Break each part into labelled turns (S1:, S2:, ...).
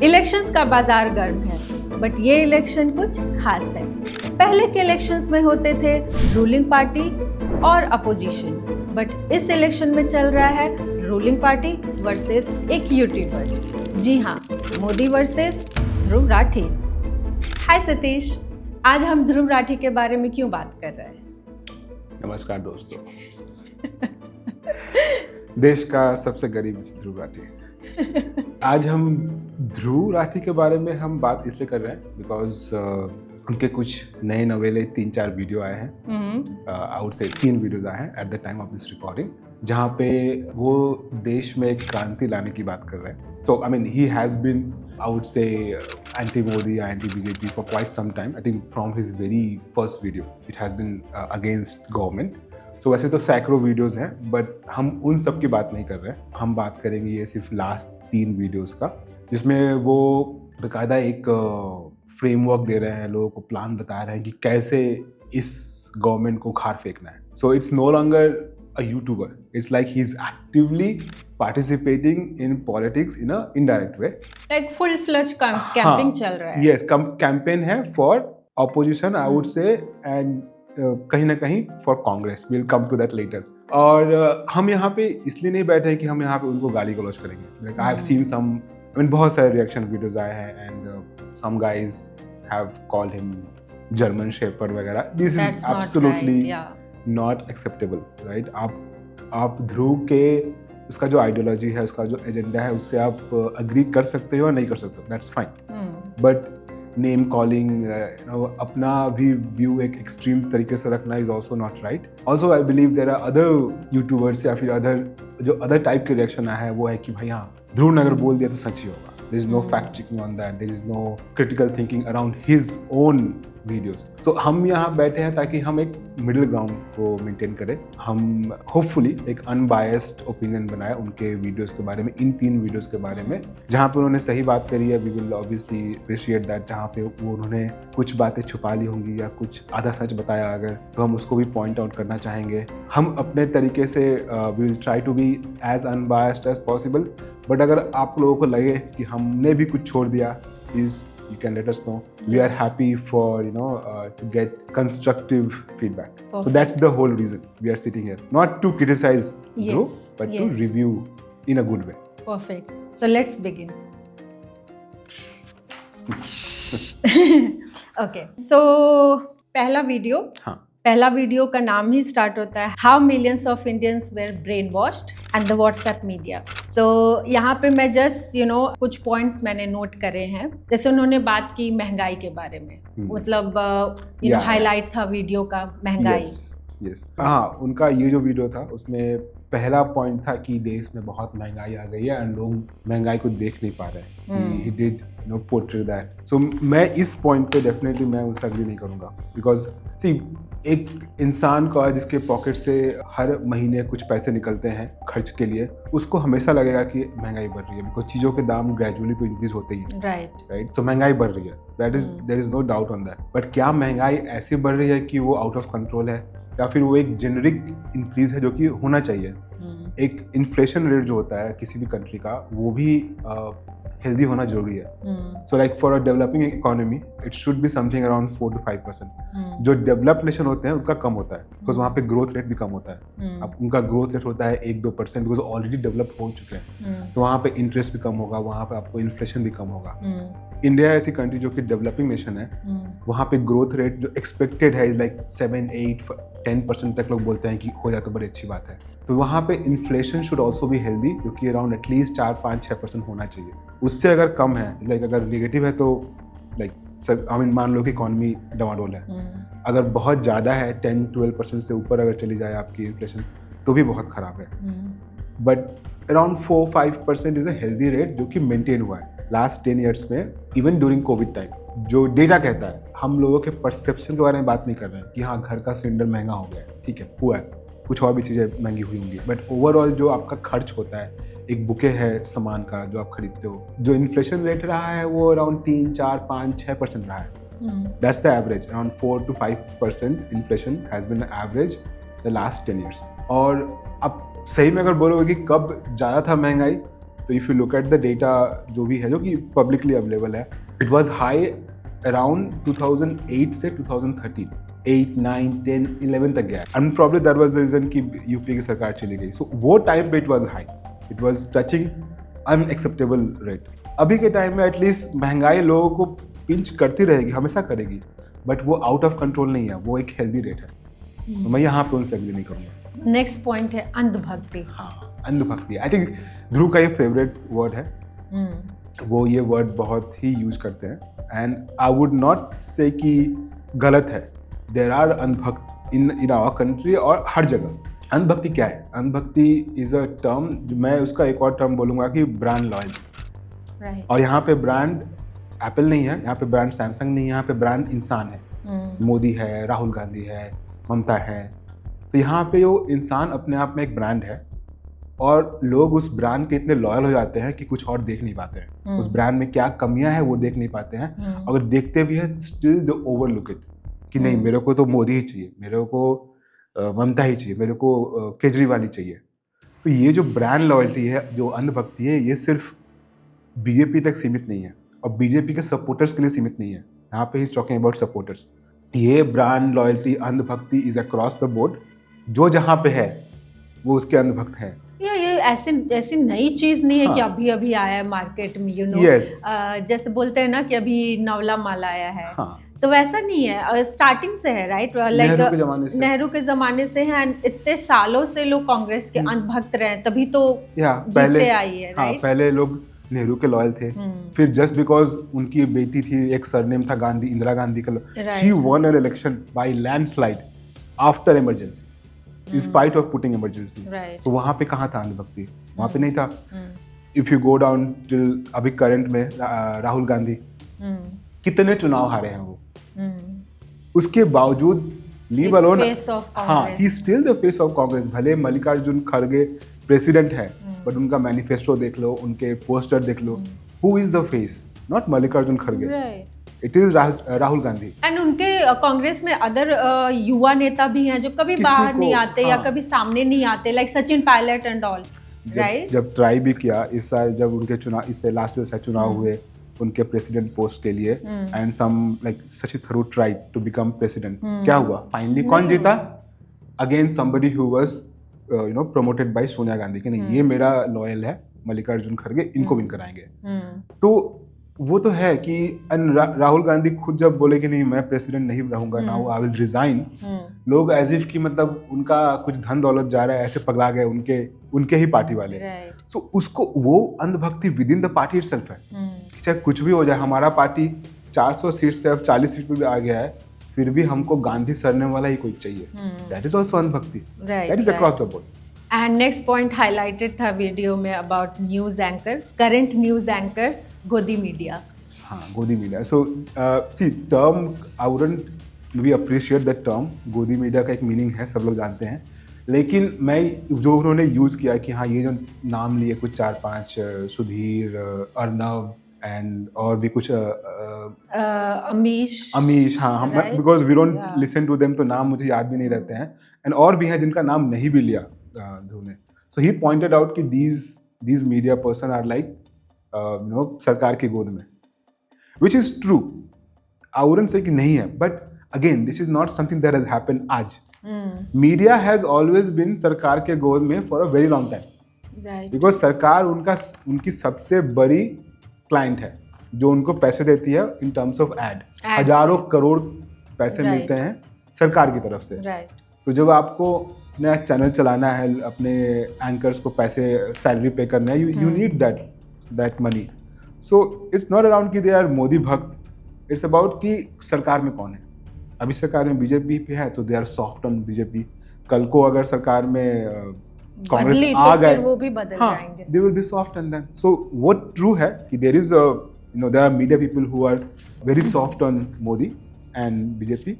S1: Elections का बाजार गर्म है, बट ये इलेक्शन कुछ खास है। पहले के इलेक्शंस में होते थे रूलिंग पार्टी और अपोजिशन, बट इस इलेक्शन में चल रहा है रूलिंग पार्टी वर्सेस एक यूट्यूबर। जी हाँ, मोदी वर्सेस ध्रुव राठी। हाय सतीश, आज हम ध्रुव राठी के बारे में क्यों बात कर रहे हैं?
S2: नमस्कार दोस्तों। देश का सबसे गरीब ध्रुव राठी। आज हम ध्रुव राठी के बारे में हम बात इसलिए कर रहे हैं बिकॉज उनके कुछ नए नवेले 3-4 वीडियो आए हैं। आउट से 3 वीडियोज आए हैं at the time of this recording, जहाँ पे वो देश में एक क्रांति लाने की बात कर रहे हैं। तो I mean he has been out से एंटी मोदी या anti BJP for quite some time. I think from his very first video it has been against government. So वैसे तो सैकड़ों वीडियोस हैं, बट हम उन सब की बात नहीं कर रहे हैं। हम बात करेंगे ये सिर्फ लास्ट 3 वीडियोस का, जिसमें वो बाकायदा एक फ्रेमवर्क दे रहे हैं, लोगों को प्लान बता रहे हैं कि कैसे इस गवर्नमेंट को खार फेंकना है। So it's no longer a youtuber, it's like he is actively participating in politics in a indirect way.
S1: Like full fledged camping चल रहा है।
S2: यस, कैंपेन है for opposition I would say, and कहीं ना कहीं for Congress. Will come to that later. और हम यहाँ पे इसलिए नहीं बैठे हैं कि हम यहाँ पे उनको गाली गलौज करेंगे। Like I have seen some, I mean बहुत सारे रिएक्शन वीडियोस आए हैं and some guys have called him German shepherd वगैरह। This is absolutely not acceptable, right? आप ध्रुव के उसका जो आइडियोलॉजी है, उसका जो एजेंडा है, उससे आप अग्री कर सकते हो या नहीं कर सकते हो, that's fine. But name calling, अपना भी व्यू एक एक्सट्रीम तरीके से रखना is also not right. Also I believe there are other youtubers या फिर अदर टाइप के रिएक्शन आया है, वो है कि भाई हाँ, ध्रुव ने अगर बोल दिया तो सच ही होगा। There is no fact checking on that. There is no critical thinking around his own videos. So हम यहाँ बैठे हैं ताकि हम एक मिडिल ग्राउंड को मेंटेन करें। हम होपफुली एक अनबायस्ड ओपिनियन बनाए उनके वीडियोस के बारे में, इन 3 वीडियोस के बारे में, जहाँ पे उन्होंने सही बात करी है। We will obviously appreciate that. जहाँ पे वो उन्होंने कुछ बातें छुपा ली होंगी या कुछ आधा सच बताया अगर, तो हम उसको भी पॉइंट आउट करना चाहेंगे। हम अपने तरीके से we will try to be as unbiased as possible. But अगर आप लोगों को लगे कि हमने भी कुछ छोड़ दिया, please you can let us know. We are happy for to get constructive feedback. Perfect. So that's the whole reason we are sitting here, not to criticize Dhruv, but to review in a good way.
S1: Perfect. So let's begin. Okay. So पहला video का नाम ही start होता है how millions of Indians were brain washed and the WhatsApp media. So यहाँ पे मैं just कुछ पॉइंट्स मैंने नोट करे हैं। जैसे उन्होंने बात की महंगाई के बारे में, मतलब हाईलाइट था वीडियो का महंगाई।
S2: यस, हाँ, उनका ये जो वीडियो था उसमें पहला पॉइंट था कि देश में बहुत महंगाई आ गई है एंड लोग महंगाई को देख नहीं पा रहे हैं। He did portray that. So मैं इस पॉइंट पे डेफिनेटली मैं उससे अग्री नहीं करूँगा, बिकॉज सी एक इंसान का जिसके पॉकेट से हर महीने कुछ पैसे निकलते हैं खर्च के लिए, उसको हमेशा लगेगा कि महंगाई बढ़ रही है, बिकॉज चीज़ों के दाम ग्रेजुअली तो इंक्रीज होते ही हैं। राइट। तो महंगाई बढ़ रही है, there is no doubt on that. But क्या महंगाई ऐसी बढ़ रही है कि वो आउट ऑफ कंट्रोल है, या फिर वो एक जेनरिक इंक्रीज है जो कि होना चाहिए? एक इन्फ्लेशन रेट जो होता है किसी भी कंट्री का, वो भी हेल्दी होना जरूरी है। So like for a developing economy it should be something around 4 to 5%। जो डेवलप्ड नेशन होते हैं उनका कम होता है, बिकॉज वहाँ पे ग्रोथ रेट भी कम होता है। अब उनका ग्रोथ रेट होता है 1-2%, बिकॉज ऑलरेडी डेवलप हो चुके हैं। तो वहाँ पे इंटरेस्ट भी कम होगा, वहाँ पे आपको इन्फ्लेशन भी कम होगा। इंडिया ऐसी कंट्री जो कि डेवलपिंग नेशन है, वहाँ पे ग्रोथ रेट जो एक्सपेक्टेड है लाइक 7-8-10% तक लोग बोलते हैं कि हो जाए तो बड़ी अच्छी बात है। तो वहाँ पे inflation should also be healthy, जो कि अराउंड एटलीस्ट 4-5-6% होना चाहिए। उससे अगर कम है, लाइक अगर नेगेटिव है तो लाइक आई मीन मान लो कि इकॉनमी डवाडोल है। अगर बहुत ज़्यादा है 10-12% से ऊपर अगर चली जाए आपकी इन्फ्लेशन, तो भी बहुत ख़राब है। But around 4-5% is a healthy rate जो कि मेंटेन हुआ है लास्ट 10 ईयर्स में, इवन ड्यूरिंग कोविड टाइम। जो डेटा कहता है, हम लोगों के परसेप्शन के बारे में बात नहीं कर रहे हैं कि हाँ घर का सिलेंडर महंगा हो गया है, ठीक है, हुआ है, कुछ और भी चीज़ें महंगी हुई होंगी, बट ओवरऑल जो आपका खर्च होता है, एक बुके है सामान का जो आप खरीदते हो, जो इन्फ्लेशन रेट रहा है वो अराउंड 3-4-5-6% रहा है। That's the average. Around 4-5% inflation has been average the last 10 years. और अब सही में अगर बोलोगे कि कब ज़्यादा था महंगाई, तो if you look at the data जो भी है, जो कि पब्लिकली अवेलेबल है, इट वाज हाई अराउंड 2008 से 2013, 8, 9, 10, 11 तक गया, and probably that was the reason कि यूपी की सरकार चली गई। सो वो टाइम पे it was high, it was touching unacceptable rate. अभी के टाइम में एटलीस्ट महंगाई लोगों को पिंच करती रहेगी, हमेशा करेगी, बट वो आउट ऑफ कंट्रोल नहीं है, वो एक हेल्दी रेट है। तो मैं यहाँ पे उनसे एग्री नहीं करूँगा।
S1: नेक्स्ट पॉइंट है अंधभक्ति।
S2: हाँ, अंधभक्ति, आई थिंक ध्रुव का ये फेवरेट वर्ड है। वो ये वर्ड बहुत ही यूज करते हैं, एंड आई वुड नॉट से कि गलत है। There are andhbhakt in our country और हर जगह। अंधभक्ति क्या है? अंधभक्ति इज अ टर्म, मैं उसका एक और टर्म बोलूँगा कि ब्रांड लॉयल्टी। और यहाँ पे ब्रांड एप्पल नहीं है, यहाँ पे ब्रांड सैमसंग नहीं है, यहाँ पे ब्रांड इंसान है। मोदी है, राहुल गांधी है, ममता है। तो यहाँ पे वो इंसान अपने आप में एक ब्रांड है, और लोग उस ब्रांड के इतने लॉयल हो जाते हैं कि कुछ और देख नहीं पाते हैं। उस ब्रांड में क्या कमियां हैं वो देख नहीं पाते हैं। अगर देखते भी हैं, स्टिल दे ओवरलुक इट कि नहीं, मेरे को तो मोदी ही चाहिए, मेरे को ममता ही चाहिए, मेरे को केजरीवाल ही चाहिए। तो ये जो ब्रांड लॉयल्टी है, जो अंधभक्ति है, ये सिर्फ बीजेपी तक सीमित नहीं है और बीजेपी के सपोर्टर्स के लिए सीमित नहीं है। यहाँ पे ही टॉकिंग अबाउट सपोर्टर्स। ये brand loyalty, andhbhakti is across the board. जो जहाँ पे है वो उसके अंधभक्त हैं।
S1: ये ऐसी नई चीज नहीं है कि अभी अभी आया है मार्केट में, जैसे बोलते हैं ना कि अभी नवला माल आया है। तो वैसा नहीं है, स्टार्टिंग से है, राइट? लाइक नेहरू के जमाने से है, इतने सालों से लोग कांग्रेस के अंधभक्त रहे, तभी तो जीतते आई है, राइट?
S2: पहले लोग नेहरू के लॉयल थे, फिर जस्ट बिकॉज उनकी बेटी थी, एक सरनेम था गांधी, इंदिरा गांधी का, she won an election by landslide after emergency, in spite of putting emergency. तो वहाँ पे कहाँ था अंधभक्ति? वहाँ पे नहीं था। If you go down till अभी करंट में राहुल गांधी कितने चुनाव हारे हैं वो, उसके बावजूद लीव अलोन, हाँ, he is still the face of Congress। भले मल्लिकार्जुन खड़गे प्रेसिडेंट है, बट उनका मैनिफेस्टो देख लो, उनके पोस्टर देख लो, who is the face? Not Mallikarjun खड़गे, it is Rahul Gandhi.
S1: And उनके कांग्रेस में अदर युवा नेता भी हैं जो कभी बाहर नहीं आते, या कभी सामने नहीं आते, like Sachin Pilot and all, right? जब
S2: ट्राई भी किया इस साल, जब उनके चुनाव, इससे लास्ट ईयर चुनाव हुए उनके प्रेसिडेंट पोस्ट के लिए, and some like Shashi Tharoor try to become president. क्या हुआ फाइनली? कौन जीता? Against somebody who was promoted by Sonia Gandhi कि नहीं, ये मेरा लॉयल है, मल्लिकार्जुन खड़गे, इनको विन कराएंगे। तो वो तो है कि राहुल गांधी खुद जब बोले कि नहीं मैं प्रेसिडेंट नहीं रहूंगा, नाउ आई विल रिजाइन, लोग एज इफ कि मतलब उनका कुछ धन दौलत जा रहा है, ऐसे पगला गए उनके ही पार्टी वाले। सो उसको वो andhbhakti within the party itself है। चाहे कुछ भी हो जाए, हमारा पार्टी 400 सीट से अब 40 सीट पे आ गया है, फिर भी हमको गांधी सरनेम वाला ही कोई चाहिए। That is also andhbhakti, that is across the board.
S1: And next point highlighted था वीडियो में about news anchor, current news anchors, godi media.
S2: हाँ, godi media. So see term, I wouldn't we appreciate that term. Godi media का एक meaning है, सब लोग जानते हैं, लेकिन मैं जो उन्होंने यूज़ किया कि हाँ ये जो नाम लिए कुछ 4-5 सुधीर, अर्नव एंड और भी कुछ अमीश, हाँ, हम because we don't listen to them, तो नाम मुझे याद भी नहीं रहते हैं, एंड और भी हैं जिनका नाम नहीं भी लिया ध्रुव ने। सो ही पॉइंटेड आउट कि these media person are like सरकार की गोद में, which is true. I wouldn't say कि नहीं है, but again this is not something that has happened आज. Media has always been सरकार के गोद में for a very long time.
S1: Right.
S2: Because सरकार उनकी सबसे बड़ी क्लाइंट है जो उनको पैसे देती है in terms of ad. हजारों करोड़ पैसे मिलते हैं सरकार की तरफ से। तो जब आपको अपना चैनल चलाना है, अपने एंकर्स को पैसे सैलरी पे करना है, you need that money. So it's not around कि दे आर मोदी भक्त, इट्स अबाउट कि सरकार में कौन है। अभी सरकार में बीजेपी पे है तो they are soft on BJP. कल को अगर सरकार में कांग्रेस आ गए,
S1: वो भी बदल जाएंगे,
S2: they will be soft and then. So वो ट्रू है कि there is there are media people who are very soft on Modi and BJP,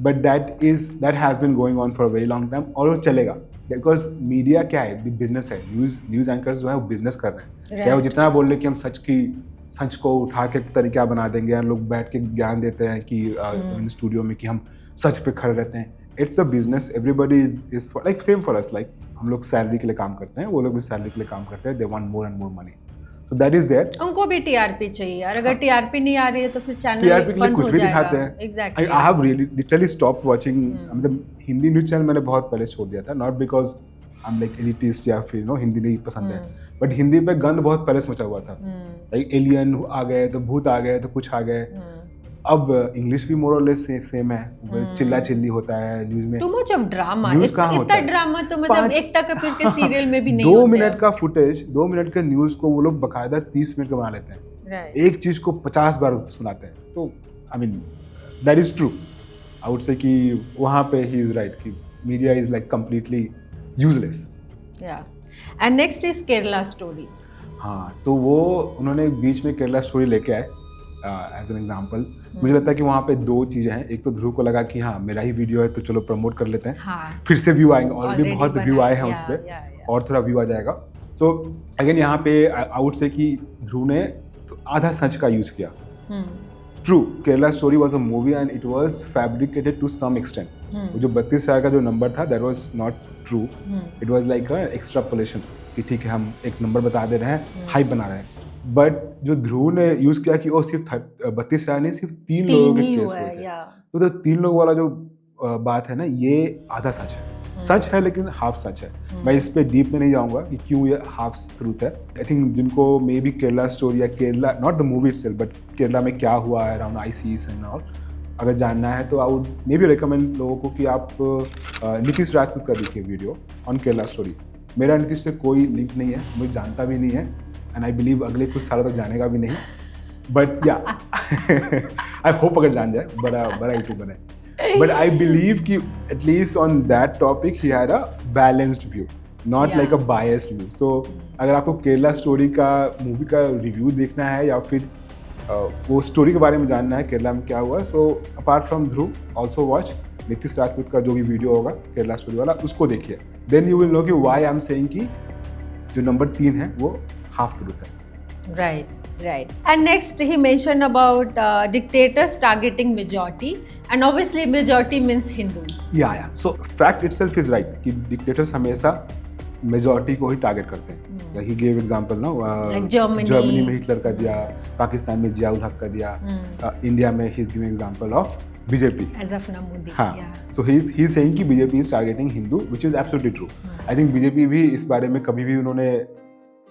S2: but that has been going on for a very long time, और वो चलेगा। Because media क्या है? Business है। News anchors जो है वो बिजनेस कर रहे हैं। क्या वो जितना बोल रहे कि हम सच को उठा के तरीका बना देंगे, और लोग बैठ के ज्ञान देते हैं कि स्टूडियो में कि हम सच पे खड़े रहते हैं। It's a business, everybody is like same for us, like हम लोग सैलरी के लिए काम करते हैं, वो लोग भी सैलरी के लिए काम करते हैं, they want more and more money. So that is there.
S1: उनको भी टीआरपी चाहिए यार, अगर टीआरपी नहीं आ रही है तो फिर चैनल
S2: टीआरपी के लिए
S1: बंद
S2: कुछ
S1: हो
S2: भी
S1: जाएगा।
S2: दिखाते हैं।
S1: Exactly.
S2: I have literally stopped watching. मतलब हिंदी न्यूज चैनल मैंने बहुत पहले छोड़ दिया था, not because I'm like elitist या फिर हिंदी नहीं पसंद है, बट हिंदी पे गंद बहुत पहले से मचा हुआ था। लाइक एलियन आ गए तो भूत आ गए तो कुछ आ गए। अब इंग्लिश भी मोर और लेस सेम है, चिल्ला चिल्ली होता है न्यूज में।
S1: To much of drama,
S2: news कहाँ होता
S1: इतना
S2: है?
S1: ड्रामा तो मतलब एकता कपूर के सीरियल में भी नहीं
S2: 2
S1: होता
S2: मिनट का फुटेज, 2 मिनट का न्यूज को वो लोग बकायदा 30 मिनट का बना लेते हैं।
S1: Right.
S2: एक चीज को 50 बार सुनाते हैं। तो I mean that is true. I would say कि वहां पे ही इज राइट कि media is like completely useless.
S1: या and next is Kerala story.
S2: हाँ, तो वो उन्होंने बीच में केरला स्टोरी लेके आए एज एन एग्जांपल। मुझे लगता है कि वहाँ पे 2 चीज़ें हैं। एक तो ध्रुव को लगा कि हाँ मेरा ही वीडियो है तो चलो प्रमोट कर लेते हैं।
S1: हाँ,
S2: फिर से व्यू आएंगे, ऑलरेडी
S1: already
S2: बहुत व्यू आए हैं उस
S1: yeah,
S2: पर
S1: yeah.
S2: और थोड़ा व्यू आ जाएगा। सो अगेन यहाँ पे आउट से कि ध्रुव ने तो आधा सच का यूज किया। True, Kerala story was a movie and it was fabricated to some extent. वो जो 32,000 का जो नंबर था that was not true, it was like extrapolation कि ठीक है हम एक नंबर बता दे रहे हैं, हाइप बना रहे हैं। बट जो ध्रुव ने यूज किया कि वो सिर्फ 32,000 नहीं, सिर्फ 3 लोगों के केस हुए थे। तो 3 लोगों वाला जो बात है ना, ये आधा सच है। सच है लेकिन हाफ सच है। मैं इस पे डीप में नहीं जाऊंगा कि क्यों ये हाफ ट्रूथ है। आई थिंक जिनको मे बी केरला स्टोरी या Kerala, not the movie itself, but Kerala में क्या हुआ है अराउंड ICS एंड ऑल, अगर जानना है तो I would may be recommend लोगों को कि आप नीतीश राजपूत का देखिए वीडियो ऑन केरला स्टोरी। मेरा नीतीश से कोई लिंक नहीं है, मुझे जानता भी नहीं है एंड आई बिलीव अगले कुछ सालों तक जानेगा भी नहीं। बट या आई होप अगर जान जाए, बड़ा यूट्यूबर है। But I believe कि at least on that topic he had a balanced view, not like a biased view. So अगर आपको केरला स्टोरी का मूवी का रिव्यू देखना है या फिर वो स्टोरी के बारे में जानना है केरला में क्या हुआ, so apart from Dhruv also watch Nitish Rajput का जो भी वीडियो होगा केरला स्टोरी वाला, उसको देखिए। Then you will know कि why I'm saying कि जो नंबर 3 है वो हाफ ट्रूथ है।
S1: Right. And next he mentioned about dictators targeting majority, and obviously majority means Hindus.
S2: Yeah. So fact itself is right कि dictators हमेशा majority को ही target करते हैं। He gave example ना,
S1: like Germany
S2: में हिटलर का दिया, पाकिस्तान में जिया उल हक का दिया, इंडिया में he is giving example of BJP.
S1: As of now Modi.
S2: हाँ. So he is saying कि BJP is targeting Hindu, which is absolutely true. I think BJP भी इस बारे में कभी भी उन्होंने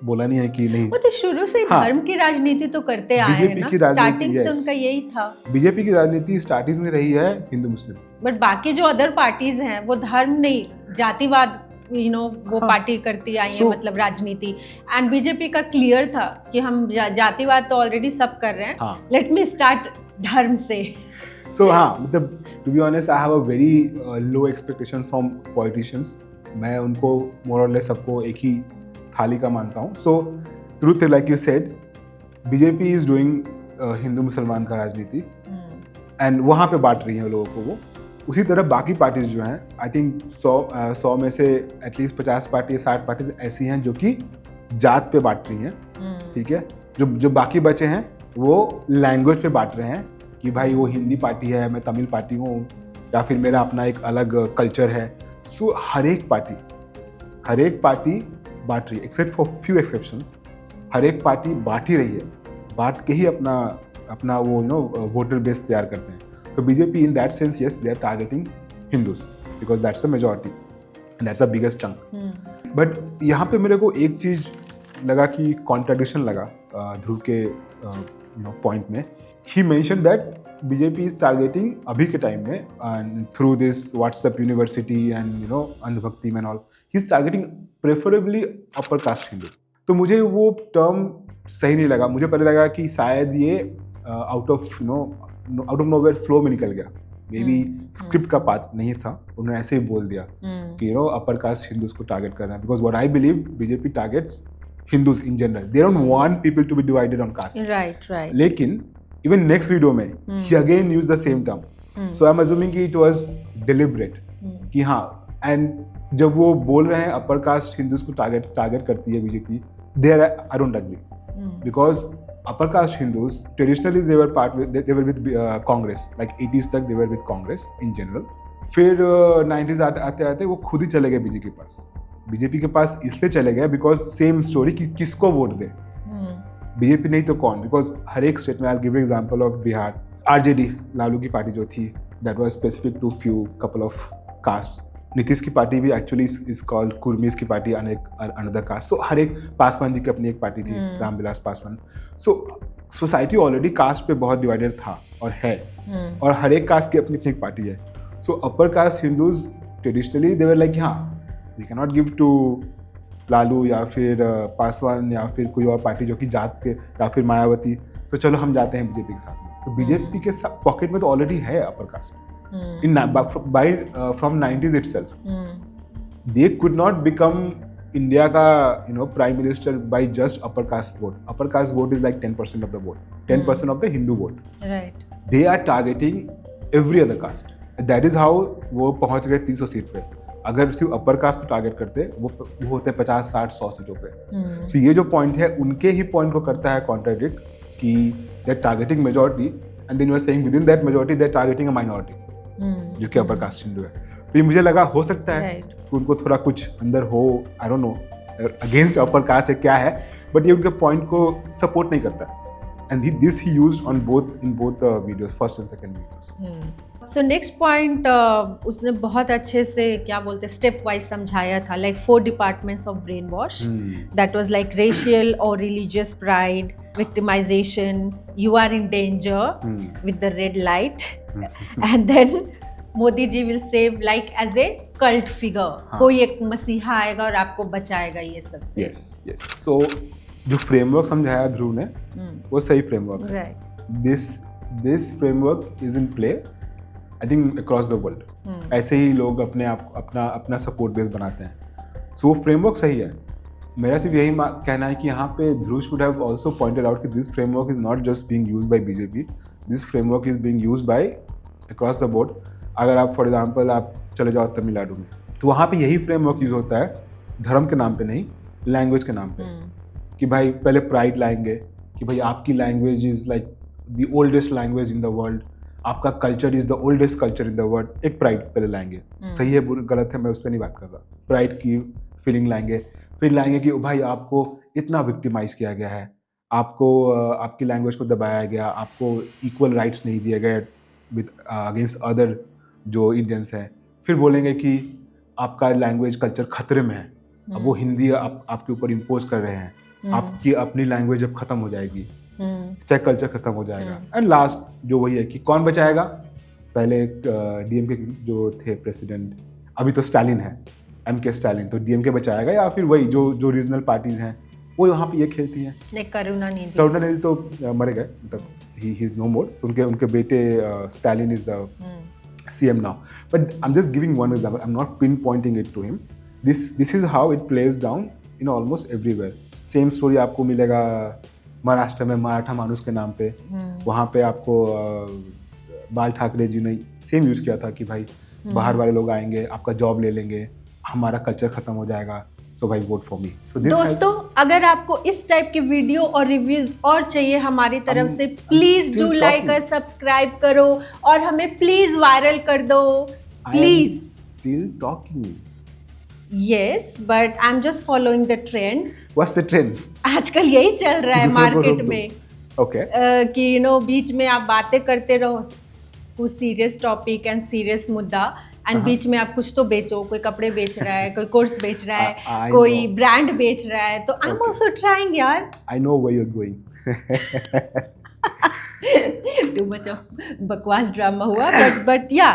S2: बोला नहीं है कि नहीं।
S1: वो तो शुरू से धर्म की राजनीति तो करते आए हैं ना, स्टार्टिंग से उनका यही था।
S2: बीजेपी की राजनीति स्टार्टिंग में रही है हिंदू मुस्लिम,
S1: बट बाकी जो अदर पार्टीज हैं वो धर्म नहीं, जातिवाद वो पार्टी करती आई है, मतलब राजनीति। एंड बीजेपी का क्लियर था कि हम जातिवाद तो ऑलरेडी सब कर रहे हैं, लेट मी स्टार्ट धर्म से।
S2: सो हाँ, मतलब to be honest I have a very low expectation from politicians. मैं उनको मोर और लेस सबको एक ही थाली का मानता हूँ। So truth like you said, BJP is doing हिंदू मुसलमान का राजनीति एंड वहाँ पे बांट रही है लोगों को वो। उसी तरह बाकी पार्टीज जो हैं, आई थिंक 100 में से एटलीस्ट 50 पार्टी 60 पार्टीज ऐसी हैं जो कि जात पे बांट रही हैं। ठीक है, जो बाकी बचे हैं वो लैंग्वेज पे बांट रहे हैं कि भाई वो हिंदी पार्टी है, मैं तमिल पार्टी हूँ, या फिर मेरा अपना एक अलग कल्चर है। सो हर एक पार्टी बांट रही है, एक्सेप्ट फॉर फ्यू एक्सेप्शंस। हर एक पार्टी बांट ही रही है, बांट के ही अपना वो वोटर बेस तैयार करते हैं। तो BJP in that sense yes they are targeting Hindus because that's the majority and that's the biggest chunk. But यहाँ पे मेरे को एक चीज़ लगा कि कॉन्ट्राडिक्शन लगा ध्रुव के पॉइंट में। He mention that BJP is targeting अभी के टाइम में through this WhatsApp university and andhbhakti and all, he is targeting preferably upper caste Hindu. तो मुझे वो टर्म सही नहीं लगा। मुझे पहले लगा कि शायद ये आउट ऑफ नोवेयर फ्लो में निकल गया, मे बी स्क्रिप्ट का पार्ट नहीं था, उन्होंने ऐसे ही बोल दिया कि अपर कास्ट हिंदूज को टारगेट करना है। Because what I believe BJP targets Hindus in general, they don't want people to be divided on caste.
S1: Right.
S2: लेकिन इवन नेक्स्ट वीडियो में he again use the same term. So I am assuming कि it was deliberate कि हाँ, and जब वो बोल रहे हैं अपर कास्ट हिंदूज को टारगेट करती है BJP, there I don't agree because upper caste Hindus traditionally they were with Congress, like 80s तक they were with Congress in general. फिर 90s आते आते वो खुद ही चले गए बीजेपी के पास इसलिए चले गए बिकॉज सेम स्टोरी कि किसको वोट दे। बीजेपी नहीं तो कौन, बिकॉज हर एक स्टेट में, I give example of Bihar, RJD Lalu की पार्टी जो थी, that was specific to few couple of caste. Nitish की पार्टी भी एक्चुअली इज कॉल्ड कुर्मीज की पार्टी, अनदर कास्ट। सो हर एक, पासवान जी की अपनी एक पार्टी थी, Ramvilas Paswan. So society already caste पे बहुत डिवाइडेड था और है, और हर एक कास्ट की अपनी अपनी एक पार्टी है। So upper caste Hindus traditionally they were like, हाँ we can not give to Lalu या फिर पासवान या फिर कोई और पार्टी जो कि जात के, या फिर मायावती, तो चलो हम जाते हैं बीजेपी के साथ में। तो बीजेपी के पॉकेट में तो ऑलरेडी है upper caste. From 90s itself, they could not become India का prime minister by just upper caste vote. Upper caste vote is like 10% of the vote, 10% of the Hindu vote.
S1: Right.
S2: They are targeting every other caste. That is how वो पहुंच गए 300 seat पे। अगर सिर्फ upper caste को target करते वो होते 50, 60, 100 सीटों पे। So ये जो पॉइंट है उनके ही पॉइंट को करता है कॉन्ट्राडिक्ट, कि they are targeting majority and then you are saying within that majority they are targeting a minority, जो कि अपर कास्ट हिंदू है। तो ये मुझे लगा हो सकता है कि उनको थोड़ा कुछ अंदर हो, आई don't know against upper caste है क्या है, बट ये उनके पॉइंट को सपोर्ट नहीं करता। And this he used on both in both videos, first and second videos.
S1: So next point उसने बहुत अच्छे से क्या बोलते स्टेप वाइज समझाया था, like 4 departments of brain wash, that was like racial और religious pride, victimization, you are in danger with the red light, and then Modi ji will save like as a cult figure, कोई एक मसीहा आएगा और आपको बचाएगा ये सब से।
S2: Yes yes. सो जो फ्रेमवर्क समझाया ध्रुव ने वो सही फ्रेमवर्क है। This framework is in play I think across the world. ऐसे ही लोग अपने आप अपना सपोर्ट बेस बनाते हैं। सो फ्रेमवर्क सही है। मेरा सिर्फ यही कहना है कि यहाँ पे Dhruv should have also pointed out कि this framework is not just being used by BJP, this framework is being used by across the board. अगर आप फॉर एग्जांपल आप चले जाओ तमिलनाडु में, तो वहाँ पे यही फ्रेमवर्क यूज होता है, धर्म के नाम पे नहीं, लैंग्वेज के नाम पे। कि भाई पहले प्राइड लाएंगे कि भाई आपकी language is like the oldest language in the world, आपका culture is the oldest culture in the world. एक प्राइड पहले लाएंगे, सही है गलत है मैं उस पर नहीं बात कर रहा, प्राइड की फीलिंग लाएंगे। फिर लाएंगे कि भाई आपको इतना विक्टिमाइज किया गया है, आपको आपकी लैंग्वेज को दबाया गया, आपको इक्वल राइट्स नहीं दिए गए विद अगेंस्ट अदर जो इंडियंस हैं। फिर बोलेंगे कि आपका लैंग्वेज कल्चर खतरे में है, अब वो हिंदी आपके ऊपर इम्पोज कर रहे हैं, आपकी अपनी लैंग्वेज अब खत्म हो जाएगी, चाहे कल्चर खत्म हो जाएगा। एंड लास्ट जो वही है कि कौन बचाएगा, पहले डीएमके जो थे प्रेसिडेंट, अभी तो स्टालिन है, एमके स्टालिन, तो डीएमके बचाएगा या फिर वही जो रीजनल पार्टीज हैं वो यहाँ पे ये खेलती हैं। करुणानिधि तो मर गए, मतलब he is no more. उनके बेटे Stalin is the CM now. But I'm just giving one example. I'm not pinpointing it to him. This is how it plays down in almost everywhere. Same story आपको मिलेगा महाराष्ट्र में मराठा मानुस के नाम पे। वहाँ पे आपको बाल ठाकरे जी ने सेम यूज़ किया था कि भाई बाहर वाले लोग आएंगे, आपका जॉब ले लेंगे, हमारा कल्चर खत्म हो जाएगा, so भाई वोट फॉर मी।
S1: दोस्तों अगर आपको इस टाइप के वीडियो और रिव्यूज और चाहिए हमारी तरफ से, प्लीज डू लाइक और सब्सक्राइब करो और हमें प्लीज वायरल कर दो, please.
S2: Still talking.
S1: Yes but I am just following the trend.
S2: What's the trend?
S1: आजकल यही चल रहा है मार्केट में।
S2: ओके।
S1: कि बीच में आप बातें करते रहो कुछ सीरियस टॉपिक एंड सीरियस मुद्दा, एंड बीच में आप कुछ तो बेचो, कोई कपड़े बेच रहा है, कोई कोर्स बेच रहा है, कोई ब्रांड बेच रहा है, तो आई एम आल्सो ट्राइंग यार।
S2: I know where you are going.
S1: Too much of बकवास ड्रामा हुआ, but yeah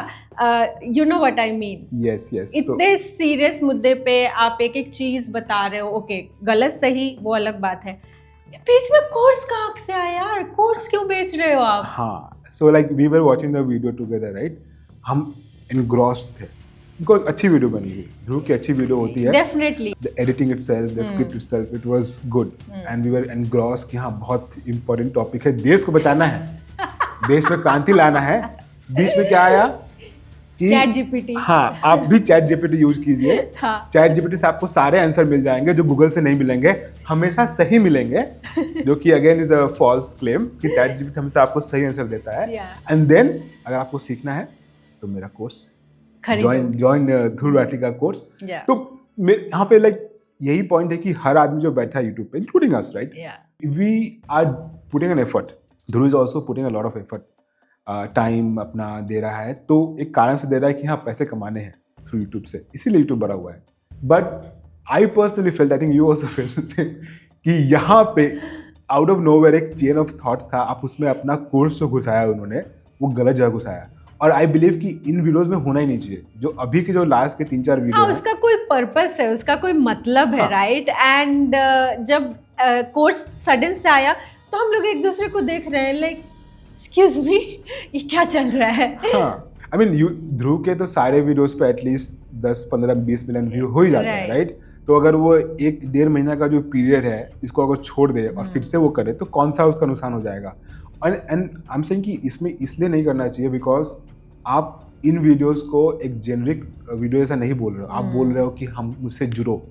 S1: you know what I mean.
S2: Yes yes.
S1: इतने सीरियस मुद्दे पे आप एक एक चीज बता रहे हो, ओके गलत सही वो अलग बात है, बीच में कोर्स कहाँ से आया यार, कोर्स क्यों बेच रहे हो आप?
S2: हाँ, so like we were watching the video together, right? हम engrossed थे बिकॉज अच्छी वीडियो बनी हुई, ध्रुव की अच्छी वीडियो होती है definitely, the editing itself, the script itself, it was good and we were engrossed कि हाँ बहुत इंपॉर्टेंट टॉपिक है, देश को बचाना है, देश में क्रांति लाना है। बीच में क्या आया कि
S1: चैट जीपीटी।
S2: हाँ, आप भी चैट जीपीटी यूज कीजिए। चैट जीपीटी से आपको सारे आंसर मिल जाएंगे जो गूगल से नहीं मिलेंगे, हमेशा सही मिलेंगे, जो कि again is a false claim कि चैट जीपीटी हमेशा आपको सही आंसर देता है। एंड देन अगर आपको सीखना है तो मेरा कोर्स ज्वाइन ध्रुव राठी का कोर्स। तो यहाँ पे लाइक यही पॉइंट है कि हर आदमी जो बैठा है यूट्यूब पे, including us, right, we are putting an effort. Dhruv is also putting a lot of effort. Time अपना दे रहा है, तो एक कारण से दे रहा है कि हाँ पैसे कमाने हैं थ्रू यूट्यूब से, इसीलिए यूट्यूब बड़ा हुआ है. But I personally felt, I think you also felt, कि यहाँ पे आउट ऑफ नोवेयर एक चेन ऑफ थॉट्स था, आप उसमें अपना कोर्स जो घुसाया उन्होंने वो गलत जगह घुसाया. और आई बिलीव कि इन वीडियोस में होना ही नहीं चाहिए. जो अभी के जो लास्ट के 3-4 वीडियो
S1: हाँ, उसका कोई पर्पस है, उसका कोई मतलब है, राइट. एंड जब कोर्स सडन से आया तो हम लोग एक दूसरे को देख रहे हैं लाइक एक्सक्यूज मी, ये क्या चल रहा है.
S2: हाँ, आई मीन ध्रुव के तो सारे वीडियोस पे एटलीस्ट 10-15-20 मिलियन व्यू हो ही जाते हैं, राइट. तो अगर वो 1-1.5 महीना का जो पीरियड है इसको अगर छोड़ दे और फिर से वो करे तो कौन सा उसका नुकसान हो जाएगा. एंड आई एम सेइंग कि इसमें इसलिए नहीं करना चाहिए बिकॉज आप इन वीडियोस को एक जेनरिक वीडियो ऐसा नहीं बोल रहे हो. आप बोल रहे हो कि हम मुझसे जुड़ो,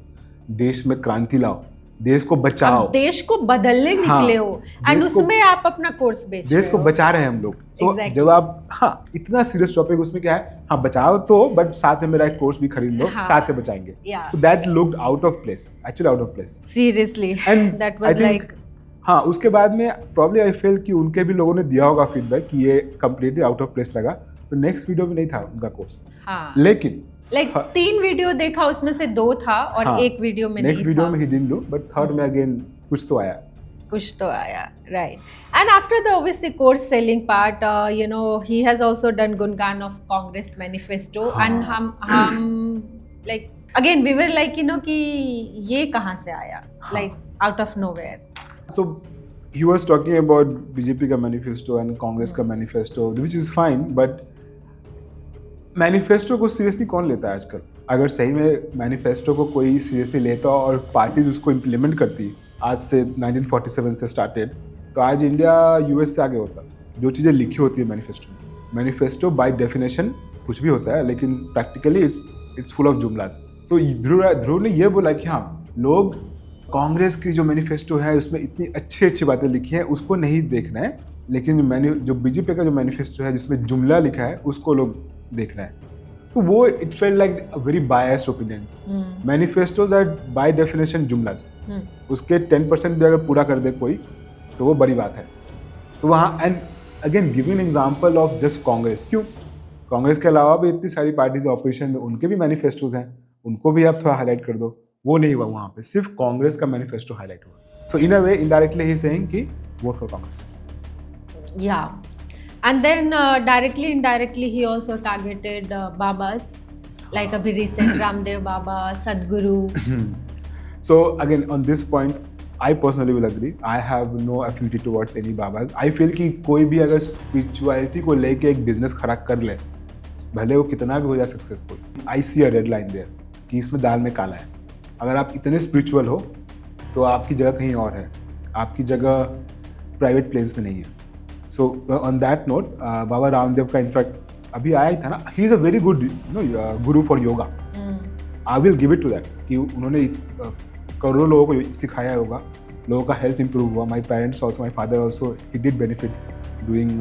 S2: देश में क्रांति लाओ, देश को बचाओ,
S1: देश को बदलने निकले हो. एंड उसमें आप अपना कोर्स बेच रहे हो.
S2: देश को बचा रहे हैं हम लोग. तो जब आप इतना सीरियस टॉपिक, उसमें क्या है, बचाओ तो, बट साथ में मेरा एक कोर्स भी खरीद लो, साथ में बचाएंगे. तो that looked out of place, actually out of place,
S1: seriously. And that was like,
S2: उसके बाद में प्रॉब्ली आई फील कि उनके भी लोगों ने दिया होगा फीडबैक कि ये कंप्लीटली आउट ऑफ प्लेस लगा. तो नेक्स्ट वीडियो में नहीं था उनका कोर्स. लेकिन
S1: 3 वीडियो देखा, उसमें से 2 था और एक वीडियो में नहीं था.
S2: नेक्स्ट वीडियो में ही didn't do, but थर्ड में अगेन कुछ तो आया. Right. And after the obviously course selling part, he has also done gungan of Congress manifesto. And हम like again we were like कि ये कहाँ से आया, like out of nowhere. So he was talking about BJP का manifesto and Congress का manifesto, which is fine, but manifesto को seriously कौन लेता है आजकल? अगर सही में मैनिफेस्टो को कोई सीरियसली लेता और पार्टीज उसको इम्प्लीमेंट करती आज से 1947 से स्टार्टेड, तो आज इंडिया यूएस से आगे होता. जो चीज़ें लिखी होती है मैनिफेस्टो बाय डेफिनेशन कुछ भी होता है, लेकिन प्रैक्टिकली इट्स फुल ऑफ जुमलाज. तो ध्रुव ने ये बोला कि हाँ, लोग कांग्रेस की जो मैनिफेस्टो है उसमें इतनी अच्छी बातें लिखी हैं उसको नहीं देखना है, लेकिन जो बीजेपी का जो मैनिफेस्टो है जिसमें जुमला लिखा है उसको लोग देखना है. तो वो it felt like a very biased opinion. Manifestos are by definition जुमलास. उसके 10% भी अगर पूरा कर दे कोई तो वो बड़ी बात है. तो वहाँ and again giving an example of just Congress. क्यों? कांग्रेस के अलावा भी इतनी सारी पार्टीज ऑपोजिशन में, उनके भी मैनिफेस्टोज हैं, उनको भी आप थोड़ा हाईलाइट कर दो. वो नहीं हुआ वहाँ पे, सिर्फ कांग्रेस का मैनिफेस्टो हाईलाइट हुआ. सो इन a way indirectly he saying कि vote for Congress.
S1: Yeah. And then directly, indirectly, he also targeted Babas, like abhi recent Ramdev Baba, Sadhguru.
S2: So again, on this point, I personally will agree. I have no affinity towards any Babas. I feel कि कोई भी अगर spirituality को लेके एक business खड़ा कर ले, भले वो कितना भी हो जाए successful, I see a red line there कि इसमें दाल में काला है. अगर आप इतने spiritual हो, तो आपकी जगह कहीं और है. आपकी जगह private planes में नहीं है. So on that note, Baba Ramdev का इनफैक्ट अभी आया ही था ना, he is a very good guru for yoga. I will give it to that कि उन्होंने करोड़ों लोगों को सिखाया योगा, लोगों का हेल्थ इंप्रूव हुआ. My parents also, my father also, he did benefit doing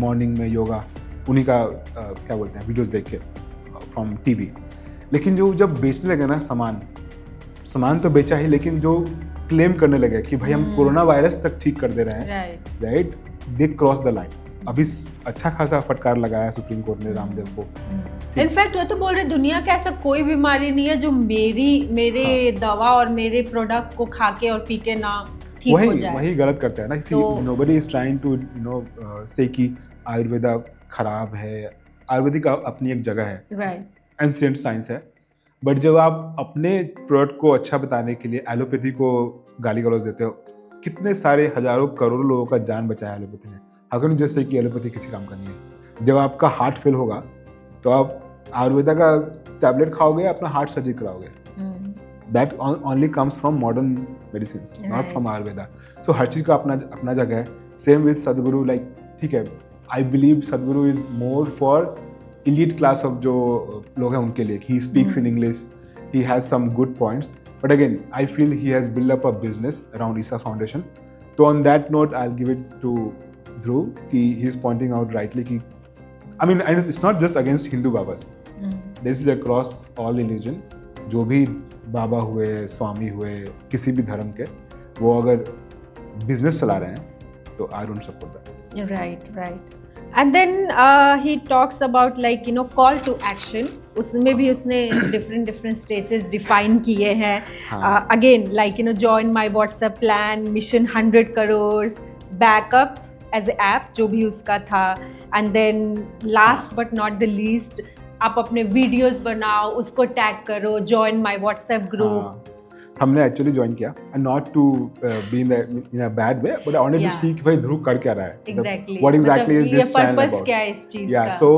S2: morning में योगा, उन्हीं का क्या बोलते हैं वीडियोज़ देख के फ्रॉम टीवी. लेकिन जो जब बेचने लगे ना सामान तो बेचा ही, लेकिन जो क्लेम करने लगे कि भाई हम कोरोना वायरस तक ठीक कर दे रहे हैं, right, they cross the line. अभी अच्छा खासा फटकार लगाया सुप्रीम कोर्ट ने रामदेव को.
S1: इनफैक्ट वो तो बोल रहे दुनिया का ऐसा कोई बीमारी नहीं है जो मेरे दवा और मेरे प्रोडक्ट को खा के और पी के ना ठीक हो जाए. वही
S2: गलत करते हैं ना. Nobody is trying to say कि आयुर्वेदा खराब है. आयुर्वेदिक अपनी एक जगह है, राइट, एंशिएंट साइंस है. बट जब आप अपने प्रोडक्ट को अच्छा बताने के लिए एलोपैथी को गाली गलौज देते हो, कितने सारे हजारों करोड़ों लोगों का जान बचाया एलोपैथी ने. अगर जैसे कि एलोपैथी किसी काम का नहीं है. जब आपका हार्ट फेल होगा तो आप आयुर्वेदा का टैबलेट खाओगे, अपना हार्ट सर्जरी कराओगे. That only comes from modern medicine, not from Ayurveda. So हर चीज़ का अपना जगह है. सेम विद सदगुरु. लाइक ठीक है, आई बिलीव सदगुरु is more for elite class of जो लोग हैं उनके लिए. He speaks in English, he has some good points, but again I feel he has built up a business around Isa Foundation. So on that note, I'll give it to Dhruv कि he is pointing out rightly कि I mean it's not just against Hindu Babas. This is across all religion. जो भी बाबा हुए, स्वामी हुए, किसी भी धर्म के, वो अगर बिजनेस चला रहे हैं तो I don't support that.
S1: right. And then he talks about like call to action. उसमें भी उसने different stages define किए हैं.
S2: हाँ.
S1: Again like join my WhatsApp plan, mission 100 crores, backup as a app जो भी उसका था, and then last but not the least आप अपने वीडियोस बनाओ, उसको टैग करो, join my WhatsApp group.
S2: हाँ. हमने एक्चुअली ज्वाइन किया, not to be in a bad way, but I wanted to see कि भाई ध्रुव कर क्या रहा है,
S1: एग्जैक्टली
S2: व्हाट एग्जैक्टली इज
S1: ये
S2: दिस चैनल
S1: पर्पस
S2: अबाउट,
S1: क्या है इस चीज
S2: या
S1: का.
S2: So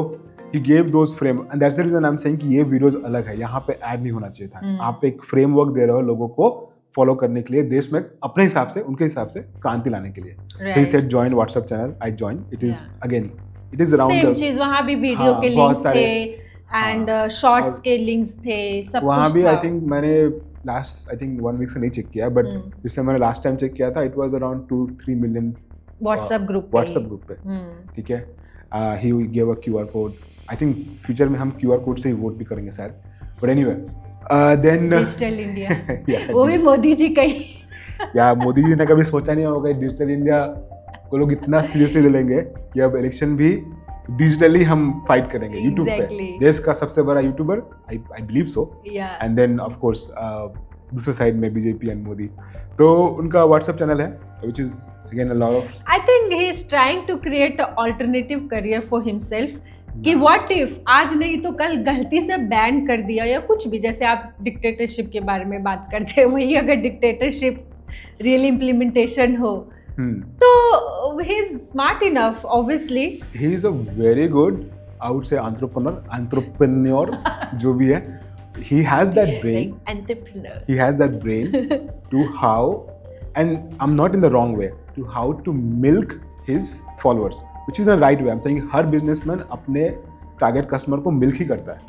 S2: he gave those frame and that's the reason I am saying कि ये वीडियोस अलग है, यहाँ पे ऐड नहीं होना चाहिए था. आप एक फ्रेमवर्क दे रहे हो लोगों को फॉलो करने के लिए, देश में अपने हिसाब से, उनके हिसाब से क्रांति लाने के लिए. So he said join WhatsApp channel, I joined. It is again, it is around
S1: same चीज, वहाँ भी वीडियो के लिंक्स थे एंड शॉर्ट्स के लिंक्स थे, सब
S2: वहाँ
S1: कुछ
S2: भी
S1: था.
S2: आई थिंक मैंने लास्ट आई थिंक 1 वीक से नहीं चेक किया, बट जिससे मैंने लास्ट टाइम चेक किया था it was around 2-3 million
S1: WhatsApp group
S2: पे. ठीक है. He give a QR code. I think future में हम QR कोड से ही वोट भी करेंगे शायद, but anyway then
S1: digital India वो भी मोदी जी का ही.
S2: या मोदी जी ने कभी सोचा नहीं होगा डिजिटल इंडिया को लोग इतना सीरियसली ले लेंगे कि अब इलेक्शन भी डिजिटली हम फाइट करेंगे यूट्यूब पे. देश का सबसे बड़ा youtuber I believe so, and then of course दूसरे साइड में बीजेपी एंड मोदी. तो उनका व्हाट्सएप चैनल है which is again a lot of,
S1: I think he is trying to create a alternative career for himself कि what if आज नहीं तो कल गलती से बैन कर दिया या कुछ भी, जैसे आप डिक्टेटरशिप के बारे में बात करते हैं, वही अगर डिक्टेटरशिप रियल इम्प्लीमेंटेशन हो तो he is smart enough, obviously.
S2: He is a very good, I would say entrepreneur जो भी है. He has that brain.
S1: Like entrepreneur.
S2: He has that brain to how, and I'm not in the wrong way, to how to milk his followers, which is the right way. I'm saying her businessman अपने target customer को milk ही करता है.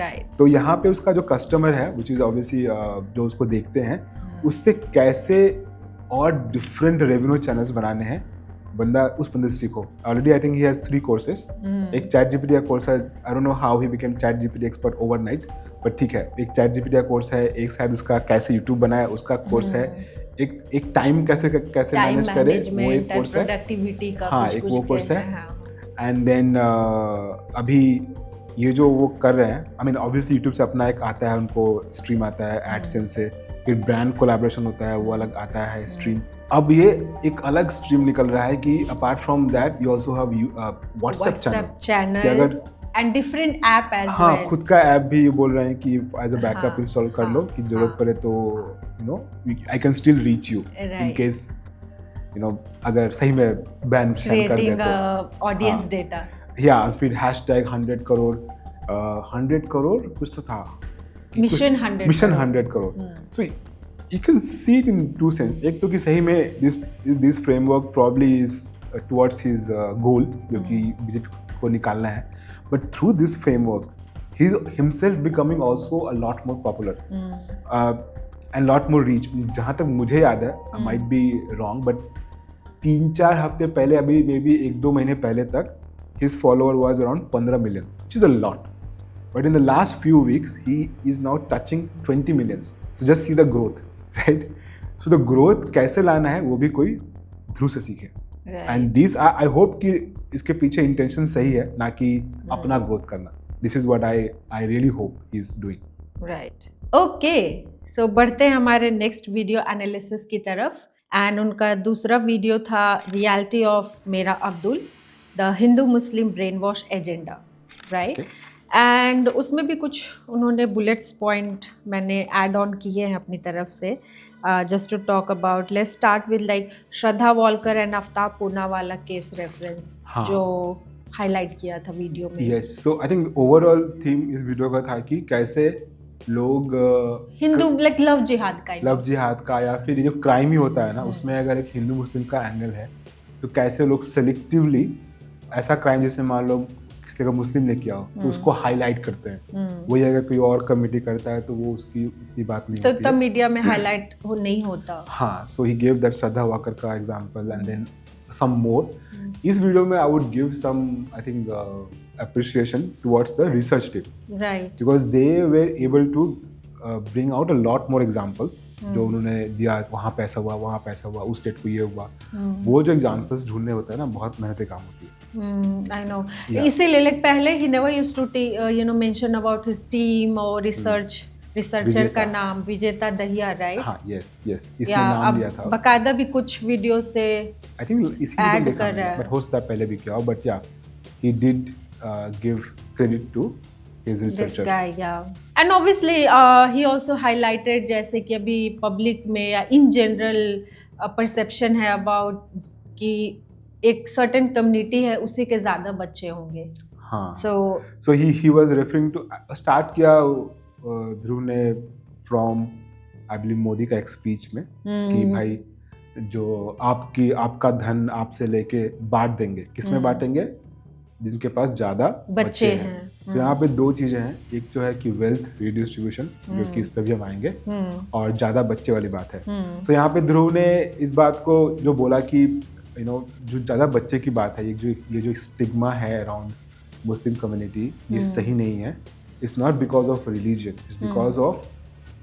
S1: Right.
S2: तो यहाँ पे उसका जो customer है, which is obviously जो उसको देखते हैं, उससे कैसे और डिफरेंट रेवेन्यू चैनल्स बनाने हैं, उस बंदे से सीखो. Already I think he has 3 courses. एक चैट जीपीटी का कोर्स है, आई don't know how he became chat GPT expert overnight, but ठीक है. एक चैट जीपीटी का कोर्स है, एक शायद उसका कैसे यूट्यूब बनाए उसका कोर्स है, एक टाइम कैसे मैनेज करे वो एक कोर्स है,
S1: प्रोडक्टिविटी का
S2: हाँ एक वो कोर्स है. एंड देन अभी ये जो वो कर रहे हैं, आई मीन ऑब्वियसली यूट्यूब से अपना एक आता है, उनको स्ट्रीम आता है एडसेंस से, फिर ब्रांड कोलैबोरेशन होता है, वो अलग आता है स्ट्रीम. अब ये एक अलग स्ट्रीम निकल रहा है कि apart from that you also have WhatsApp channel
S1: अगर and different app as well.
S2: हाँ, खुद का ऐप भी बोल रहे हैं कि एज अ बैकअप इंस्टॉल कर लो कि जरूरत पड़े तो you know I can still reach you in case you know अगर सही में बैन कर दे तो
S1: ऑडियंस डेटा.
S2: या फिर हैशटैग 100 करोड़ कुछ तो था,
S1: mission 100
S2: crore. So you can see it in 2 sense. एक तो कि सही में this framework probably is towards his goal जो कि बीजेपी को निकालना है, but through this framework he himself becoming also a lot more popular and lot more reach. जहाँ तक मुझे याद है, I might be wrong, but 3-4 हफ्ते पहले, अभी मे बी 1-2 महीने पहले तक his follower was around 15 million, which is a lot. But in the last few weeks, he is now touching 20 millions. So just see the growth, right? So the growth कैसे लाना है वो भी कोई ध्रुव से सीखे. And this I hope कि इसके पीछे intention सही है, ना कि अपना growth करना. This is what I really hope he is doing.
S1: Right. Okay. So बढ़ते हैं हमारे next video analysis की तरफ. And उनका दूसरा वीडियो था Reality of मेरा Abdul, The Hindu Muslim Brainwash Agenda, right? Okay. And उसमें भी कुछ उन्होंने बुलेट्स पॉइंट मैंने ऐड ऑन किए हैं अपनी तरफ से, just to talk about. Let's start with like Shraddha Walkar and Aftab Poonawala case reference जो हाईलाइट किया था वीडियो में.
S2: Yes, so I think overall theme इस वीडियो का था कि कैसे लोग
S1: हिंदू लाइक लव जिहाद का या फिर जो क्राइम ही होता है ना, उसमें अगर एक हिंदू मुस्लिम का एंगल है तो कैसे लोग सेलेक्टिवली ऐसा क्राइम जैसे मान लो किसी का मुस्लिम ने किया हो तो उसको हाईलाइट करते हैं. वही अगर कोई और कमेटी करता है तो वो उसकी उतनी बात नहीं होती, तब मीडिया में हाईलाइट नहीं होता.
S2: हाँ, so he give that Shraddha Walkar का example and then some more. इस वीडियो में I would give some I think appreciation towards the research team,
S1: right?
S2: Because they were able to bring out a lot more examples जो उन्होंने दिया, वहाँ पैसा हुआ, वहाँ पैसा हुआ, उस स्टेट को ये हुआ, वो जो एग्जांपल्स ढूंढने होता है ना, बहुत मेहनत काम होती है।
S1: I know,
S2: Yeah.
S1: इसीलिए लाइक पहले ही never used to mention about his team और रिसर्चर
S2: विजेता।
S1: का नाम विजेता दहिया, राइट?
S2: हाँ, यस, इसमें नाम दिया था।
S1: बकायदा भी कुछ वीडियो से
S2: आई थिंक इसलिए
S1: add
S2: देखा
S1: कर रहा है।
S2: बट हो सकता है पहले भी किया हो, but yeah he did give credit to his
S1: this
S2: researcher.
S1: guy, yeah. And obviously he also highlighted जैसे कि अभी पब्लिक में या इन जनरल परसेप्शन है अबाउट कि एक सर्टेन कम्युनिटी है उसी के ज़्यादा बच्चे होंगे।
S2: हाँ,
S1: so
S2: he was referring to, start किया ध्रुव ने फ्रॉम आई बिलीव मोदी का एक स्पीच में कि भाई जो आपका धन आपसे लेके बांट देंगे, किसमें बांटेंगे? जिनके पास ज्यादा
S1: बच्चे हैं।
S2: तो यहाँ पे दो चीजें हैं, एक जो है कि वेल्थ रिडिस्ट्रीब्यूशन, जो कि इस पर भी हम आएंगे, और ज्यादा बच्चे वाली बात है। तो यहाँ पे ध्रुव ने इस बात को जो बोला कि जो ज्यादा बच्चे की बात है, ये जो स्टिग्मा है अराउंड मुस्लिम कम्युनिटी, ये सही नहीं है। It's not because of religion, it's because of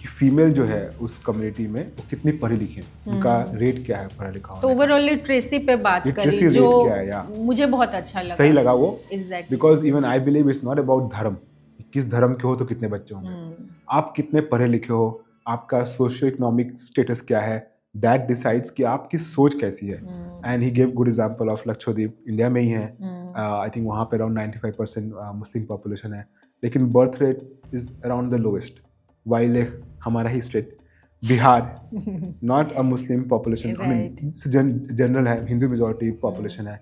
S2: कि फीमेल जो है उस कम्युनिटी में वो कितनी पढ़ी लिखी है, उनका रेट क्या है पढ़ा लिखा होने
S1: तो ओवरऑल लिटरेसी पे बात
S2: Literacy
S1: करी
S2: rate
S1: जो
S2: क्या है, या?
S1: मुझे बहुत अच्छा लगा,
S2: सही लगा वो।
S1: Exactly,
S2: because even I believe it's not about धर्म, किस धर्म के हो तो कितने बच्चे होंगे, आप कितने पढ़े लिखे हो, आपका सोशियो इकोनॉमिक स्टेटस क्या है, दैट डिसाइड्स कि आपकी सोच कैसी है। And he gave good example of Lakshadweep, India में ही है, आई थिंक वहाँ पे अराउंड 95% मुस्लिम पॉपुलेशन है, लेकिन birth rate is around the lowest, while हमारा ही state Bihar not a Muslim population, general है, हिंदू मेजॉरिटी पॉपुलेशन है,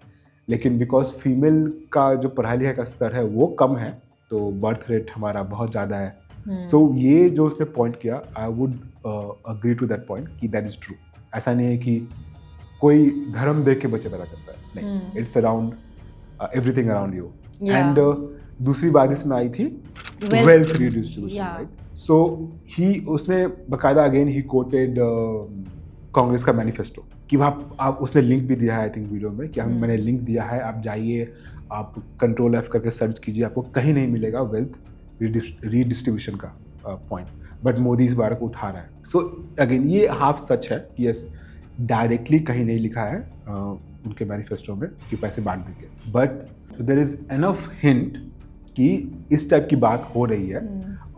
S2: लेकिन बिकॉज फीमेल का जो पढ़ाई लिखाई का स्तर है वो कम है, तो बर्थ रेट हमारा बहुत ज़्यादा है। सो ये जो उसने पॉइंट किया, I would agree to that point कि दैट इज ट्रू। ऐसा नहीं है कि कोई धर्म देख के बच्चे पैदा करता है, नहीं, it's around everything around you. And दूसरी बात इसमें आई थी वेल्थ रिडिस्ट्रीब्यूशन, राइट? सो उसने बकायदा अगेन ही कोटेड कांग्रेस का मैनिफेस्टो कि आप उसने लिंक भी दिया है आई थिंक वीडियो में, कि मैंने लिंक दिया है, आप जाइए, आप कंट्रोल एफ करके सर्च कीजिए, आपको कहीं नहीं मिलेगा वेल्थ रिडिस्ट्रीब्यूशन का पॉइंट, बट मोदी इस बार को उठा रहा है। सो अगेन ये हाफ सच है कि यस, डायरेक्टली कहीं नहीं लिखा है उनके मैनिफेस्टो में कि पैसे बांट देंगे, but there is enough hint कि इस टाइप की बात हो रही है।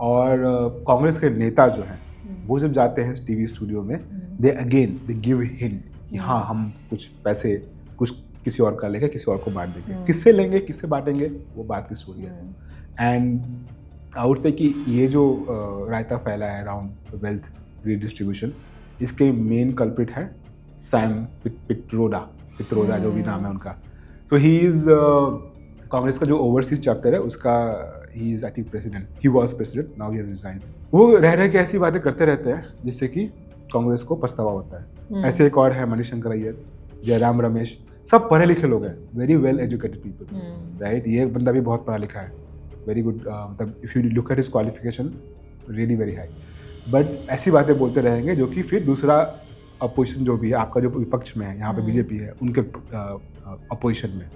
S2: और कांग्रेस के नेता जो हैं वो जब जाते हैं टीवी स्टूडियो में, दे गिव हिंट कि हाँ, हम कुछ पैसे कुछ किसी और का लेके किसी और को बांट देंगे। किससे लेंगे, किससे बांटेंगे, वो बात की स्टोरी है। एंड आई वुड से कि ये जो रायता फैला है अराउंड वेल्थ रिडिस्ट्रीब्यूशन, इसके मेन कल्प्रिट है सैम पित्रोदा जो भी नाम है उनका। तो ही इज़ कांग्रेस का जो ओवरसीज चैप्टर है उसका, he is I think president, he was president, now he has resigned. वो रह के ऐसी बातें करते रहते हैं जिससे कि कांग्रेस को पछतावा होता है। ऐसे एक और है मणिशंकर अय्यर, जयराम रमेश, सब पढ़े लिखे लोग हैं, very well educated people, right? ये बंदा भी बहुत पढ़ा लिखा है, वेरी गुड, मतलब if you look at his qualification really very high, but ऐसी बातें बोलते रहेंगे जो कि फिर दूसरा अपोजिशन जो भी है, आपका जो विपक्ष में है, यहाँ पे बीजेपी है, उनके अपोजिशन में,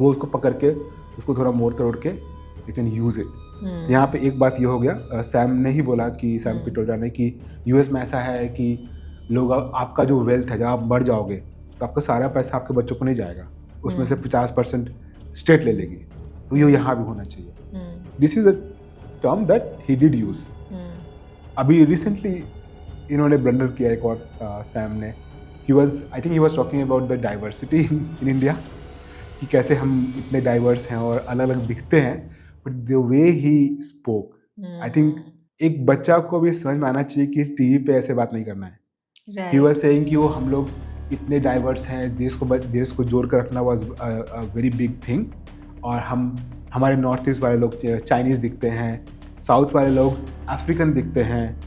S2: वो उसको पकड़ के उसको थोड़ा मोड़ तोड़ के यू कैन यूज़ इट। यहाँ पे एक बात ये हो गया, सैम ने ही बोला कि सैम पित्रोदा ने कि यूएस में ऐसा है कि लोग, आपका जो वेल्थ है, जब आप बढ़ जाओगे तो आपका सारा पैसा आपके बच्चों को नहीं जाएगा, उसमें से 50% स्टेट ले लेगी, तो ये यहाँ भी होना चाहिए। This is a term that he did use. अभी रिसेंटली इन्होंने ब्लंडर किया एक और, सैम ने, आई think he was talking about the diversity in India, कि कैसे हम इतने डाइवर्स हैं और अलग अलग दिखते हैं, but the way he spoke, I think एक बच्चा को भी समझ में आना चाहिए कि टीवी पे ऐसे बात नहीं करना है। ही वाज सेइंग कि वो हम लोग इतने डाइवर्स हैं, देश को जोड़ कर रखना was a very big thing, और हमारे नॉर्थ ईस्ट वाले लोग चाइनीज़ दिखते हैं, साउथ वाले लोग अफ्रीकन दिखते हैं,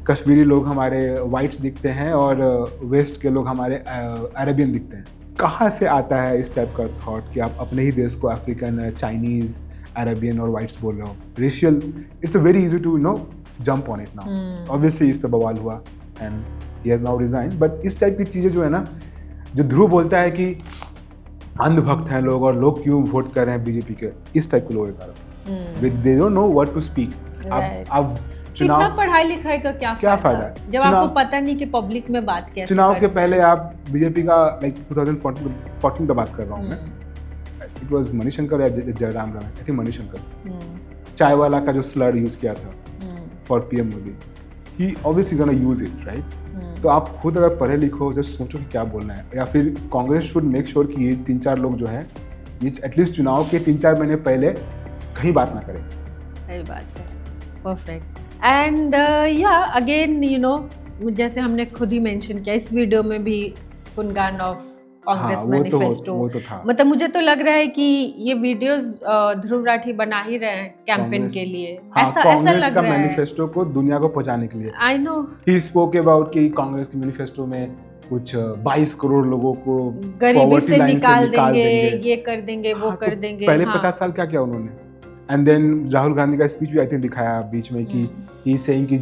S2: कश्मीरी लोग हमारे वाइट्स दिखते हैं, और वेस्ट के लोग हमारे अरेबियन दिखते हैं। कहाँ से आता है इस टाइप का थॉट कि आप अपने ही देश को अफ्रीकन, चाइनीज़, अरेबियन और वाइट्स बोल रहे हो? Racial, it's a very easy to jump on it now. Obviously इस पे बवाल हुआ and he has now resign, but इस टाइप की चीज़ें जो है ना, जो ध्रुव बोलता है कि अंधभक्त हैं लोग और लोग क्यों वोट कर रहे हैं बीजेपी के, इस टाइप के लोगों के कारण, they don't know what to speak. आप
S1: इतना पढ़ाई लिखाई का क्या
S2: फायदा
S1: जब आपको पता नहीं कि पब्लिक में बात कैसे
S2: चुनाव के पहले आप बीजेपी का लाइक 2014 का बात कर रहा हूँ मैं, इट वाज मणिशंकर या जयराम रमेश, आई थिंक मणिशंकर, चाय वाला का जो स्लर यूज किया था for PM Modi, he obviously gonna use it, right? तो आप खुद अगर पढ़े लिखो, जस्ट सोचो कि क्या बोलना है, या फिर कांग्रेस शुड मेक श्योर कि ये 3-4 लोग जो है ये एटलीस्ट चुनाव के 3-4 महीने पहले कहीं बात ना करें।
S1: सही बात है, परफेक्ट। एंड या अगेन यू नो, जैसे हमने खुद ही मेंशन किया इस वीडियो में भी गुणगान ऑफ कांग्रेस मैनिफेस्टो,
S2: वो तो था।
S1: मतलब मुझे तो लग रहा है कि ये वीडियोस ध्रुव राठी बना ही रहे हैं कैंपेन के लिए, ऐसा लग रहा है
S2: मैनिफेस्टो को दुनिया को पहुंचाने के लिए।
S1: I know
S2: he spoke about कि कांग्रेस के मैनिफेस्टो में कुछ 22 करोड़ लोगों को
S1: गरीबी से निकाल देंगे, ये कर देंगे, वो कर देंगे।
S2: पहले 50 साल क्या किया उन्होंने? एंड देन राहुल गांधी का स्पीच भी आई थिंक दिखाया बीच में कि ही सेइंग कि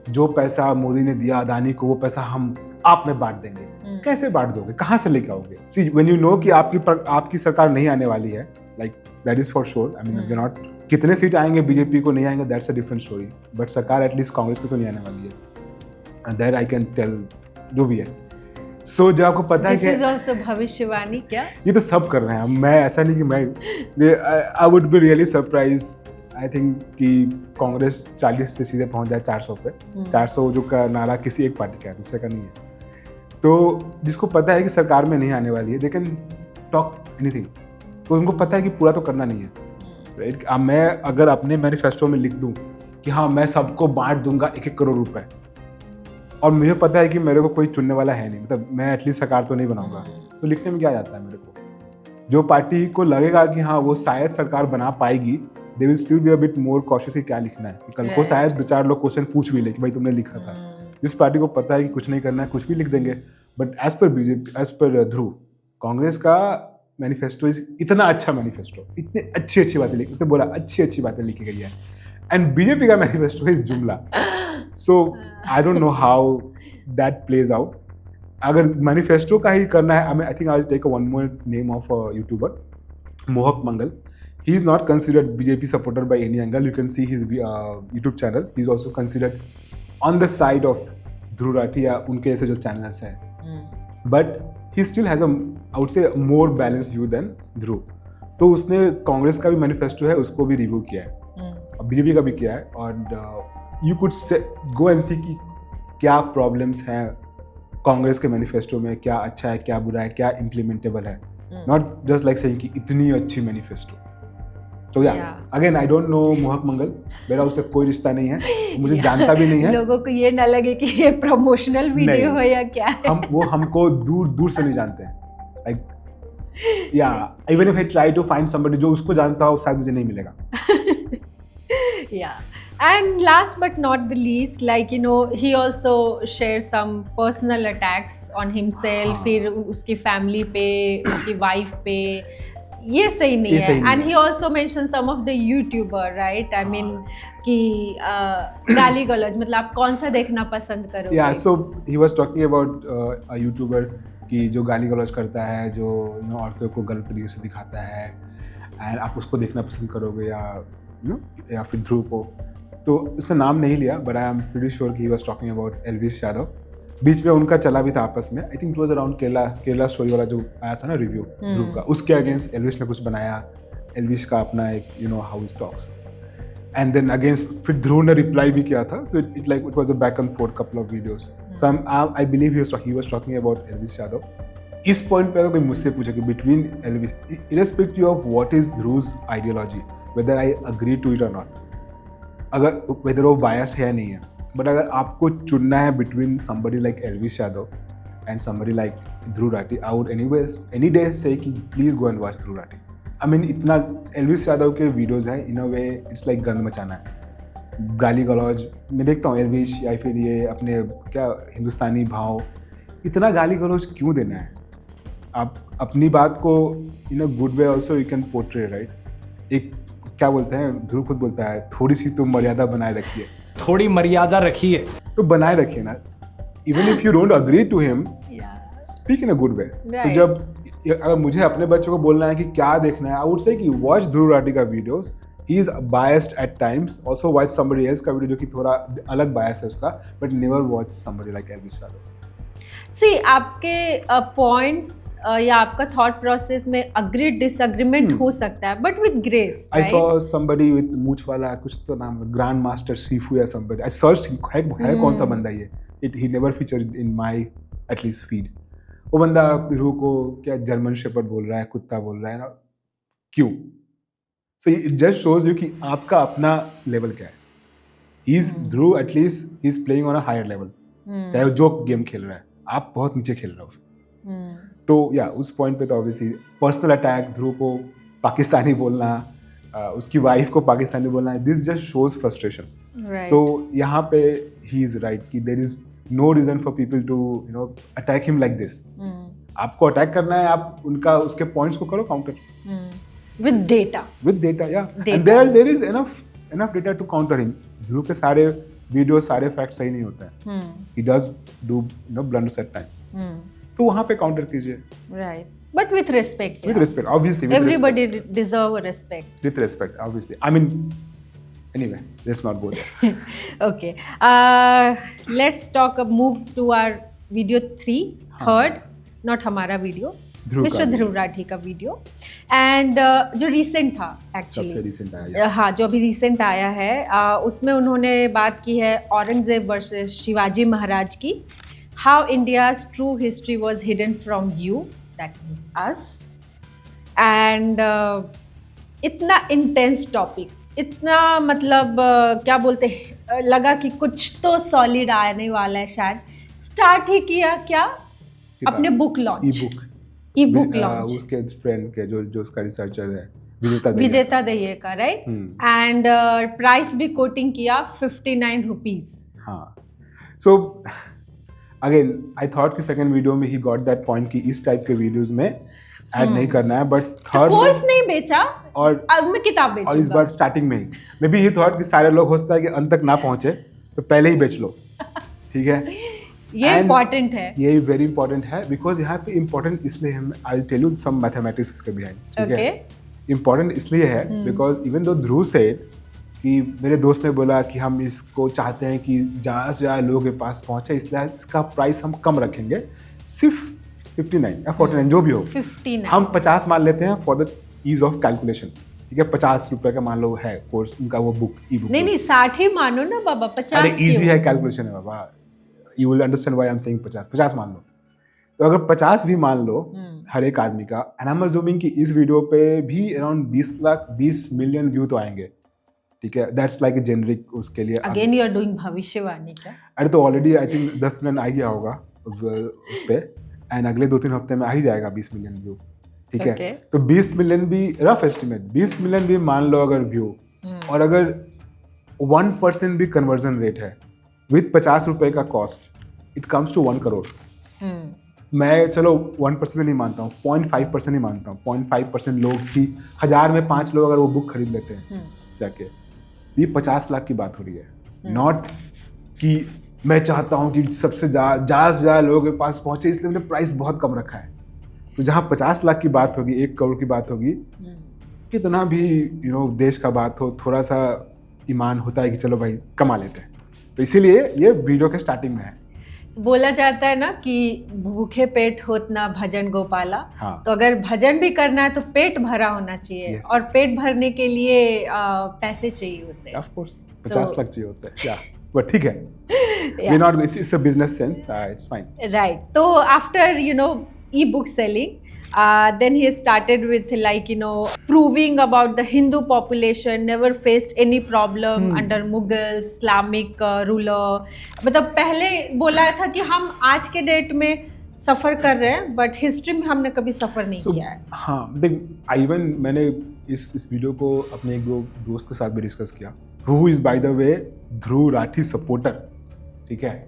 S2: जो पैसा मोदी ने दिया अदानी को, वो पैसा हम आप में बांट देंगे। कैसे बांट दोगे, कहाँ से लेके आओगे? सी व्हेन यू नो कि आपकी सरकार नहीं आने वाली है, like that is for sure, I mean you not, कितने सीट आएंगे बीजेपी को नहीं आएंगे that's a different story, but सरकार एटलीस्ट कांग्रेस को तो नहीं आने वाली है, and that I can tell जो भी है। सो जब आपको पता है कि
S1: दिस इज आल्सो भविष्यवाणी, क्या ये
S2: तो सब कर रहे हैं, मैं ऐसा नहीं कि मैं I would be really surprise, I think कि कांग्रेस 40 से सीधे पहुंच जाए 400 पे। 400 जो का नारा किसी एक पार्टी का है, दूसरे का नहीं है। तो जिसको पता है कि सरकार में नहीं आने वाली है, दे कैन टॉक एनीथिंग, तो उनको पता है कि पूरा तो करना नहीं है, राइट? अब मैं अगर अपने मैनिफेस्टो में लिख दूं कि हाँ मैं सबको बांट दूंगा 1-1 करोड़ रुपए, और मुझे पता है कि मेरे को कोई चुनने वाला है नहीं, मतलब मैं एटलीस्ट सरकार तो नहीं बनाऊंगा, तो लिखने में क्या जाता है मेरे को? जो पार्टी को लगेगा कि हाँ वो शायद सरकार बना पाएगी, they will still be a bit more cautious कि क्या लिखना है, कि कल को शायद 2-4 लोग क्वेश्चन पूछ भी ले कि भाई तुमने लिखा था। जिस पार्टी को पता है कि कुछ नहीं करना है, कुछ भी लिख देंगे। But as per BJP, as per Dhruv, Congress का मैनिफेस्टो इतना अच्छा मैनिफेस्टो, इतनी अच्छी बातें लिखी, उसने बोला अच्छी बातें लिखी गई है, एंड बीजेपी का मैनिफेस्टो इज जुमला। So I don't know how that plays out. अगर मैनिफेस्टो का ही करना है, I think I will take one more name of YouTuber, Mohak Mangal. He is not considered BJP supporter by any angle. You can see his YouTube channel. He is also considered on the side of Dhruv Rathi या उनके ऐसे जो channels हैं. But he still has I would say more balanced view than Dhruv. तो उसने कांग्रेस का भी manifesto है, उसको भी रिव्यू किया है, और बीजेपी का भी किया है, और you could go and see कि क्या प्रॉब्लम्स हैं कांग्रेस के मैनिफेस्टो में, क्या अच्छा है, क्या बुरा है, क्या इम्प्लीमेंटेबल है. Not just like saying कि इतनी अच्छी मैनिफेस्टो. तो या अगेन आई डोंट नो मोहक मंगल, मेरा उससे कोई रिश्ता नहीं है, मुझे जानता भी नहीं है.
S1: लोगों को ये ना लगे कि ये प्रमोशनल वीडियो है या क्या है.
S2: हमको दूर से नहीं जानते हैं. Like yeah even if I try to find somebody जो उसको जानता हो, शायद मुझे नहीं मिलेगा.
S1: या and last but not the least, like you know, he also shared some personal attacks on himself, फिर उसकी फैमिली पे, उसकी वाइफ पे. ये सही नहीं है. And he also mention some of the youtuber, right? I mean कि गाली गलौज, मतलब आप कौन सा देखना पसंद करोगे?
S2: या so he was talking about a YouTuber कि जो गाली गलौज करता है, जो यू नो औरतों को गलत तरीके से दिखाता है, एंड आप उसको देखना पसंद करोगे या यू नो या फिर ध्रुव को. तो उसका नाम नहीं लिया, but I am pretty sure कि he was talking about Elvish Yadav. बीच में उनका चला भी था आपस में. I think it was around Kerala story वाला जो आया था ना रिव्यू ध्रुव का, उसके अगेंस्ट एल्विश ने कुछ बनाया. एल्विश का अपना एक you know house talks, and then against फिर ध्रुव ने रिप्लाई भी किया था. So it was a back and forth couple of videos. So I believe he was talking about Elvish Yadav. इस पॉइंट पे अगर कोई मुझसे पूछे कि between Elvish, irrespective of what is Dhruv's ideology, whether I agree to it और नॉट, अगर वेदर वो बायस्ड है नहीं है, बट अगर आपको चुनना है between somebody like Elvis Yadav and somebody like Dhruv Rathi, I would any day say कि please go and watch Dhruv Rathi. I mean इतना Elvis Yadav के वीडियोज़ हैं, in a way it's like गंद मचाना है. गाली गलौज मैं देखता हूँ एल्विश या फिर ये अपने क्या हिंदुस्तानी भाव, इतना गाली गलौज क्यों देना है? आप अपनी बात को in a good way also you can portray, right? एक क्या बोलते हैं, ध्रुव खुद बोलता है, थोड़ी सी तो मर्यादा बनाए रखिए.
S3: थोड़ी मर्यादा रखिए,
S2: तो बनाए रखिए ना. Even if you don't agree to him, speak in a good way. तो जब अगर मुझे अपने बच्चों को बोलना है कि क्या देखना है, आई वुड से कि वॉच ध्रुव राठी का videos he is biased at times, also watch somebody else का वीडियो जो कि थोड़ा अलग बायस है उसका, but never watch somebody like Elvish fellow.
S1: See आपके पॉइंट्स या आपका थॉट प्रोसेस में अग्री डिसएग्रीमेंट हो सकता है, but with grace.
S2: I saw somebody with मूछ वाला कुछ तो नाम, ग्रैंड मास्टर शिफू या समबडी, आई सर्च है कौन सा बंदा ये, it he never featured in my at least feed. वो बंदा ध्रुव को क्या जर्मन शेपर्ड बोल रहा है, कुत्ता बोल रहा है ना, क्यों? So it just shows you कि आपका अपना लेवल क्या है। He is Dhruv at least he is playing on a higher level, चाहे वो जो गेम खेल रहा है, आप बहुत नीचे खेल रहे हो। तो या उस पॉइंट पे तो ऑब्वियसली पर्सनल अटैक, ध्रुव को पाकिस्तानी बोलना, उसकी वाइफ को पाकिस्तानी बोलना, this just shows frustration. So यहाँ पे ही इज राइट कि there is no reason for people to you know attack him like this. आपको अटैक करना है, आप उनका उसके पॉइंट्स को करो काउंटर
S1: विद डेटा
S2: या and there is enough data to counter him. Dhruv के सारे वीडियो, सारे फैक्ट सही नहीं होते हैं, he does do you know blunders at time, तो वहाँ पे काउंटर कीजिए।
S1: Right, but with respect,
S2: obviously
S1: everybody deserve respect,
S2: with respect obviously. I mean anyway, let's not go there.
S1: Okay, let's move to our video 3, third, not हमारा video, mister ध्रुव राठी का video, and जो recent था actually,
S2: सबसे recent आया,
S1: हाँ जो अभी recent आया है, उसमें उन्होंने बात की है औरंगजेब वर्सेस शिवाजी महाराज की, how India's true history was hidden from you, that means us, and इतना इंटेंस टॉपिक, इतना मतलब क्या बोलते हैं, लगा कि कुछ तो सॉलिड आने वाला है। शायद स्टार्ट ही किया क्या अपने बुक लॉन्च, ई बुक लॉन्च,
S2: उसके फ्रेंड के जो उसका रिसर्चर है
S1: विजेता दहिये का, राइट, एंड प्राइस भी कोटिंग किया 59 रुपीज।
S2: हाँ, सो अगेन आई थॉट कि सेकंड वीडियो में ही गॉट दैट पॉइंट कि इस टाइप के वीडियोस में ऐड नहीं करना है, बट थर्ड
S1: कोर्स नहीं बेचा
S2: और
S1: अब मैं किताब बेचूंगा,
S2: और इस बार स्टार्टिंग में ही मे बी ही थॉट कि सारे लोग होता है कि अंत तक ना पहुंचे तो पहले ही बेच लो, ठीक है।
S1: ये इम्पोर्टेंट है, ये
S2: वेरी इंपॉर्टेंट है, बिकॉज यहाँ पे इम्पोर्टेंट इसलिए है, I will tell you some mathematics इसके बिहाइंड, ठीक है। इम्पोर्टेंट इसलिए है because even though Dhruv said कि मेरे दोस्त ने बोला कि हम इसको चाहते हैं कि ज़्यादा से ज़्यादा लोगों के पास पहुँचे, इसलिए इसका प्राइस हम कम रखेंगे, सिर्फ 59 या 49 जो भी हो,
S1: 59
S2: हम 50 मान लेते हैं for the ease of calculation, ठीक है। 50 रुपए का मान लो है कोर्स उनका, वो बुक ई बुक,
S1: नहीं 60 ही मानो ना बाबा, 50
S2: अरे इजी है कैलकुलेशन है बाबा, you will understand why I am saying 50 मान लो। तो अगर 50 भी मान लो हर एक आदमी का, एंड आई एम अज्यूमिंग कि इस वीडियो पे भी अराउंड 20 मिलियन व्यू तो आएंगे, ठीक है। दैट्स लाइक ए जेनरिक उसके लिए।
S1: अगेन यू आर डूइंग भविष्यवाणी क्या?
S2: अरे तो ऑलरेडी आई थिंक 10 मिलियन आ गया होगा उस पे, एंड अगले 2-3 हफ्ते में आ ही जाएगा 20 मिलियन व्यू, ठीक है। तो 20 मिलियन भी रफ एस्टिमेट, 20 मिलियन भी मान लो अगर व्यू, और अगर 1% भी कन्वर्जन रेट है विथ 50 रुपए का cost, it comes to 1 crore. मैं चलो 1% नहीं मानता हूँ, 0.5% ही मानता हूँ, 0.5% लोग ही, 1000 में 5 लोग अगर वो बुक खरीद लेते हैं जाके, ये 50 लाख की बात हो रही है। नॉट कि मैं चाहता हूँ कि सबसे ज़्यादा लोगों के पास पहुँचे इसलिए मैंने प्राइस बहुत कम रखा है। तो जहाँ 50 लाख की बात होगी, 1 करोड़ की बात होगी, कितना भी यू नो देश का बात हो, थोड़ा सा ईमान होता है कि चलो भाई कमा लेते हैं। तो इसीलिए ये वीडियो के स्टार्टिंग में है।
S1: बोला जाता है ना कि भूखे पेट होत ना भजन गोपाला।
S2: हाँ।
S1: तो अगर भजन भी करना है तो पेट भरा होना चाहिए।
S2: Yes.
S1: और पेट भरने के लिए पैसे चाहिए होते हैं।
S2: ऑफ कोर्स 50 लाख चाहिए होता है, या बट ठीक है, we not, it's a business sense, it's fine,
S1: right. तो after you know e-book selling, then he started with like you know proving about the Hindu population never faced any problem under Mughals, Islamic ruler। मतलब पहले बोला था कि हम आज के date में सफ़र कर रहे हैं, बट हिस्ट्री में हमने कभी सफ़र नहीं किया है।
S2: हाँ, देख इवन मैंने इस वीडियो को अपने एक दो दोस्त के साथ भी डिस्कस किया, who is by the way Dhruv Rathee supporter, ठीक है,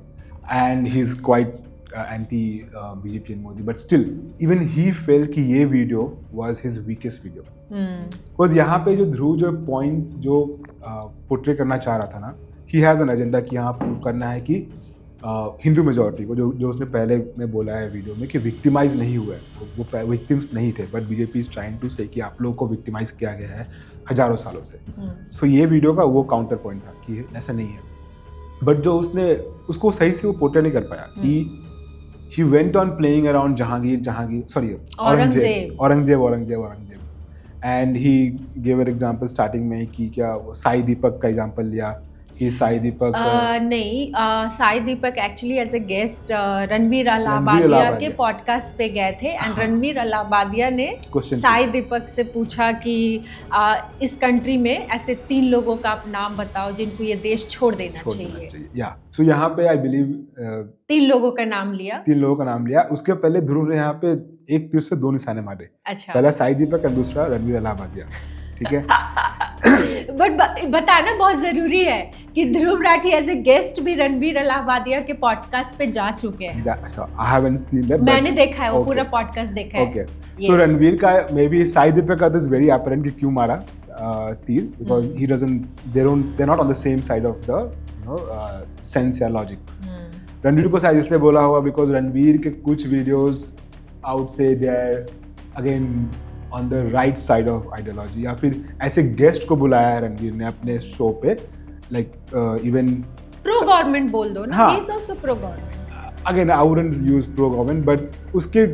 S2: and he is quite anti BJP and Modi, but still even he fail कि ये video was his weakest video. Because यहाँ पे जो ध्रुव जो पॉइंट जो पोर्ट्रे करना चाह रहा था ना, ही हैज़ एन एजेंडा कि यहाँ प्रूव करना है कि हिंदू मेजोरिटी को, जो उसने पहले में बोला है वीडियो में कि विक्टिमाइज नहीं हुआ है, वो विक्टिम्स नहीं थे, but BJP is trying to say कि आप लोगों को विक्टिमाइज किया गया है हजारों सालों से। सो ये वीडियो का वो काउंटर पॉइंट था कि ऐसा नहीं है, बट जो उसको सही से वो पोर्ट्रे नहीं कर पाया कि he went on playing around Aurangzeb and he gave an example starting में कि क्या साई दीपक का एग्जांपल लिया कि साई दीपक
S1: नहीं, Sai Deepak actually as a guest Ranveer Allahbadia के पॉडकास्ट पे गए थे एंड रणवीर अलाहाबादिया ने साई दीपक से पूछा कि इस कंट्री में ऐसे 3 लोगों का आप नाम बताओ जिनको ये देश छोड़ देना चाहिए।
S2: या सो यहाँ पे आई बिलीव
S1: 3 लोगों का नाम लिया। उसके पहले ध्रुव ने यहाँ पे एक तीर से 2 निशाने मारे। अच्छा, पहला साई दीपक और दूसरा रणवीर अलाहाबादिया, ठीक है। बट बताना बहुत जरूरी है कि Dhruv Rathee as a guest भी रणवीर अलाहाबादिया के पॉडकास्ट पे जा चुके हैं।
S2: I haven't seen that,
S1: मैंने देखा है, वो पूरा पॉडकास्ट देखा है।
S2: Okay. So रणवीर का मे बी साई दीपक का दिस वेरी अपरेंट कि क्यों मारा तीर, because he doesn't they're not on the same side of the sense या लॉजिक। रणवीर को शायद इसलिए बोला होगा बिकॉज रणवीर के कुछ वीडियोस आउट से they are again on the right side of ideology, या फिर ऐसे गेस्ट को बुलाया है रणवीर ने अपने शो पे, लाइक इवन
S1: प्रो गवर्नमेंट बोल दो ना, he is also pro government.
S2: Again I wouldn't use pro government, but उसके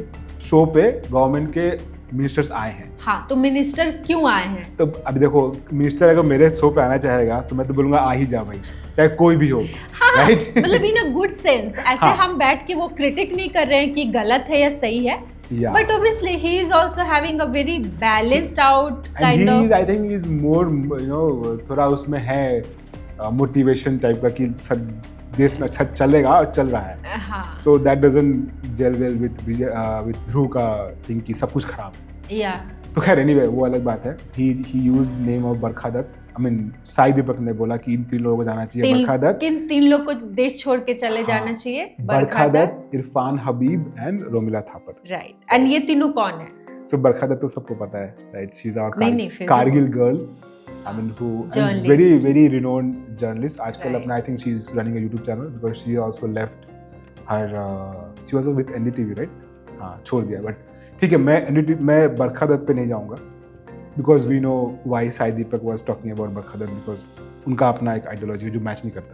S2: शो पे गवर्नमेंट के मिनिस्टर्स आए हैं।
S1: हाँ, तो मिनिस्टर क्यों आए हैं?
S2: तो अभी देखो, मिनिस्टर अगर मेरे शो पे आना चाहेगा तो मैं तो बोलूंगा आ ही जा भाई, चाहे कोई भी हो।
S1: हाँ,
S2: राइट?
S1: मतलब इन अ गुड सेंस, ऐसे
S2: हाँ,
S1: हम बैठ के वो क्रिटिक नहीं कर रहे हैं कि गलत है या सही है, but obviously he is also having a very balanced out kind of,
S2: I think he is more, थोड़ा उसमें है मोटिवेशन टाइप का कि देश में अच्छा चलेगा और चल रहा है।
S1: हाँ,
S2: so that doesn't gel well with ध्रुव का थिंक कि सब कुछ खराब है।
S1: या
S2: तो खैर एनीवे वो अलग बात है। he used name of Barkha Dutt, I mean Sai दीपक ने बोला कि इन 3 लोगों को जाना चाहिए। बरखा दत्त,
S1: किन 3 लोग को देश छोड़ के चले जाना चाहिए?
S2: Barkha Dutt, Irfan Habib and Romila Thapar.
S1: Right, and ये तीनों कौन है?
S2: सो बरखा दत्त तो सबको पता है, right? She is our Kargil girl, I mean who very renowned journalist आजकल अपना, I think she is running a YouTube channel because she also left her she was with NDTV, right? हाँ, छोड़ दिया, बट ठीक है, मैं बरखा दत्त पे नहीं जाऊँगा because we know why Sai Deepak was talking about Barkha Dutt, because उनका अपना एक आइडियोलॉजी जो मैच नहीं करता।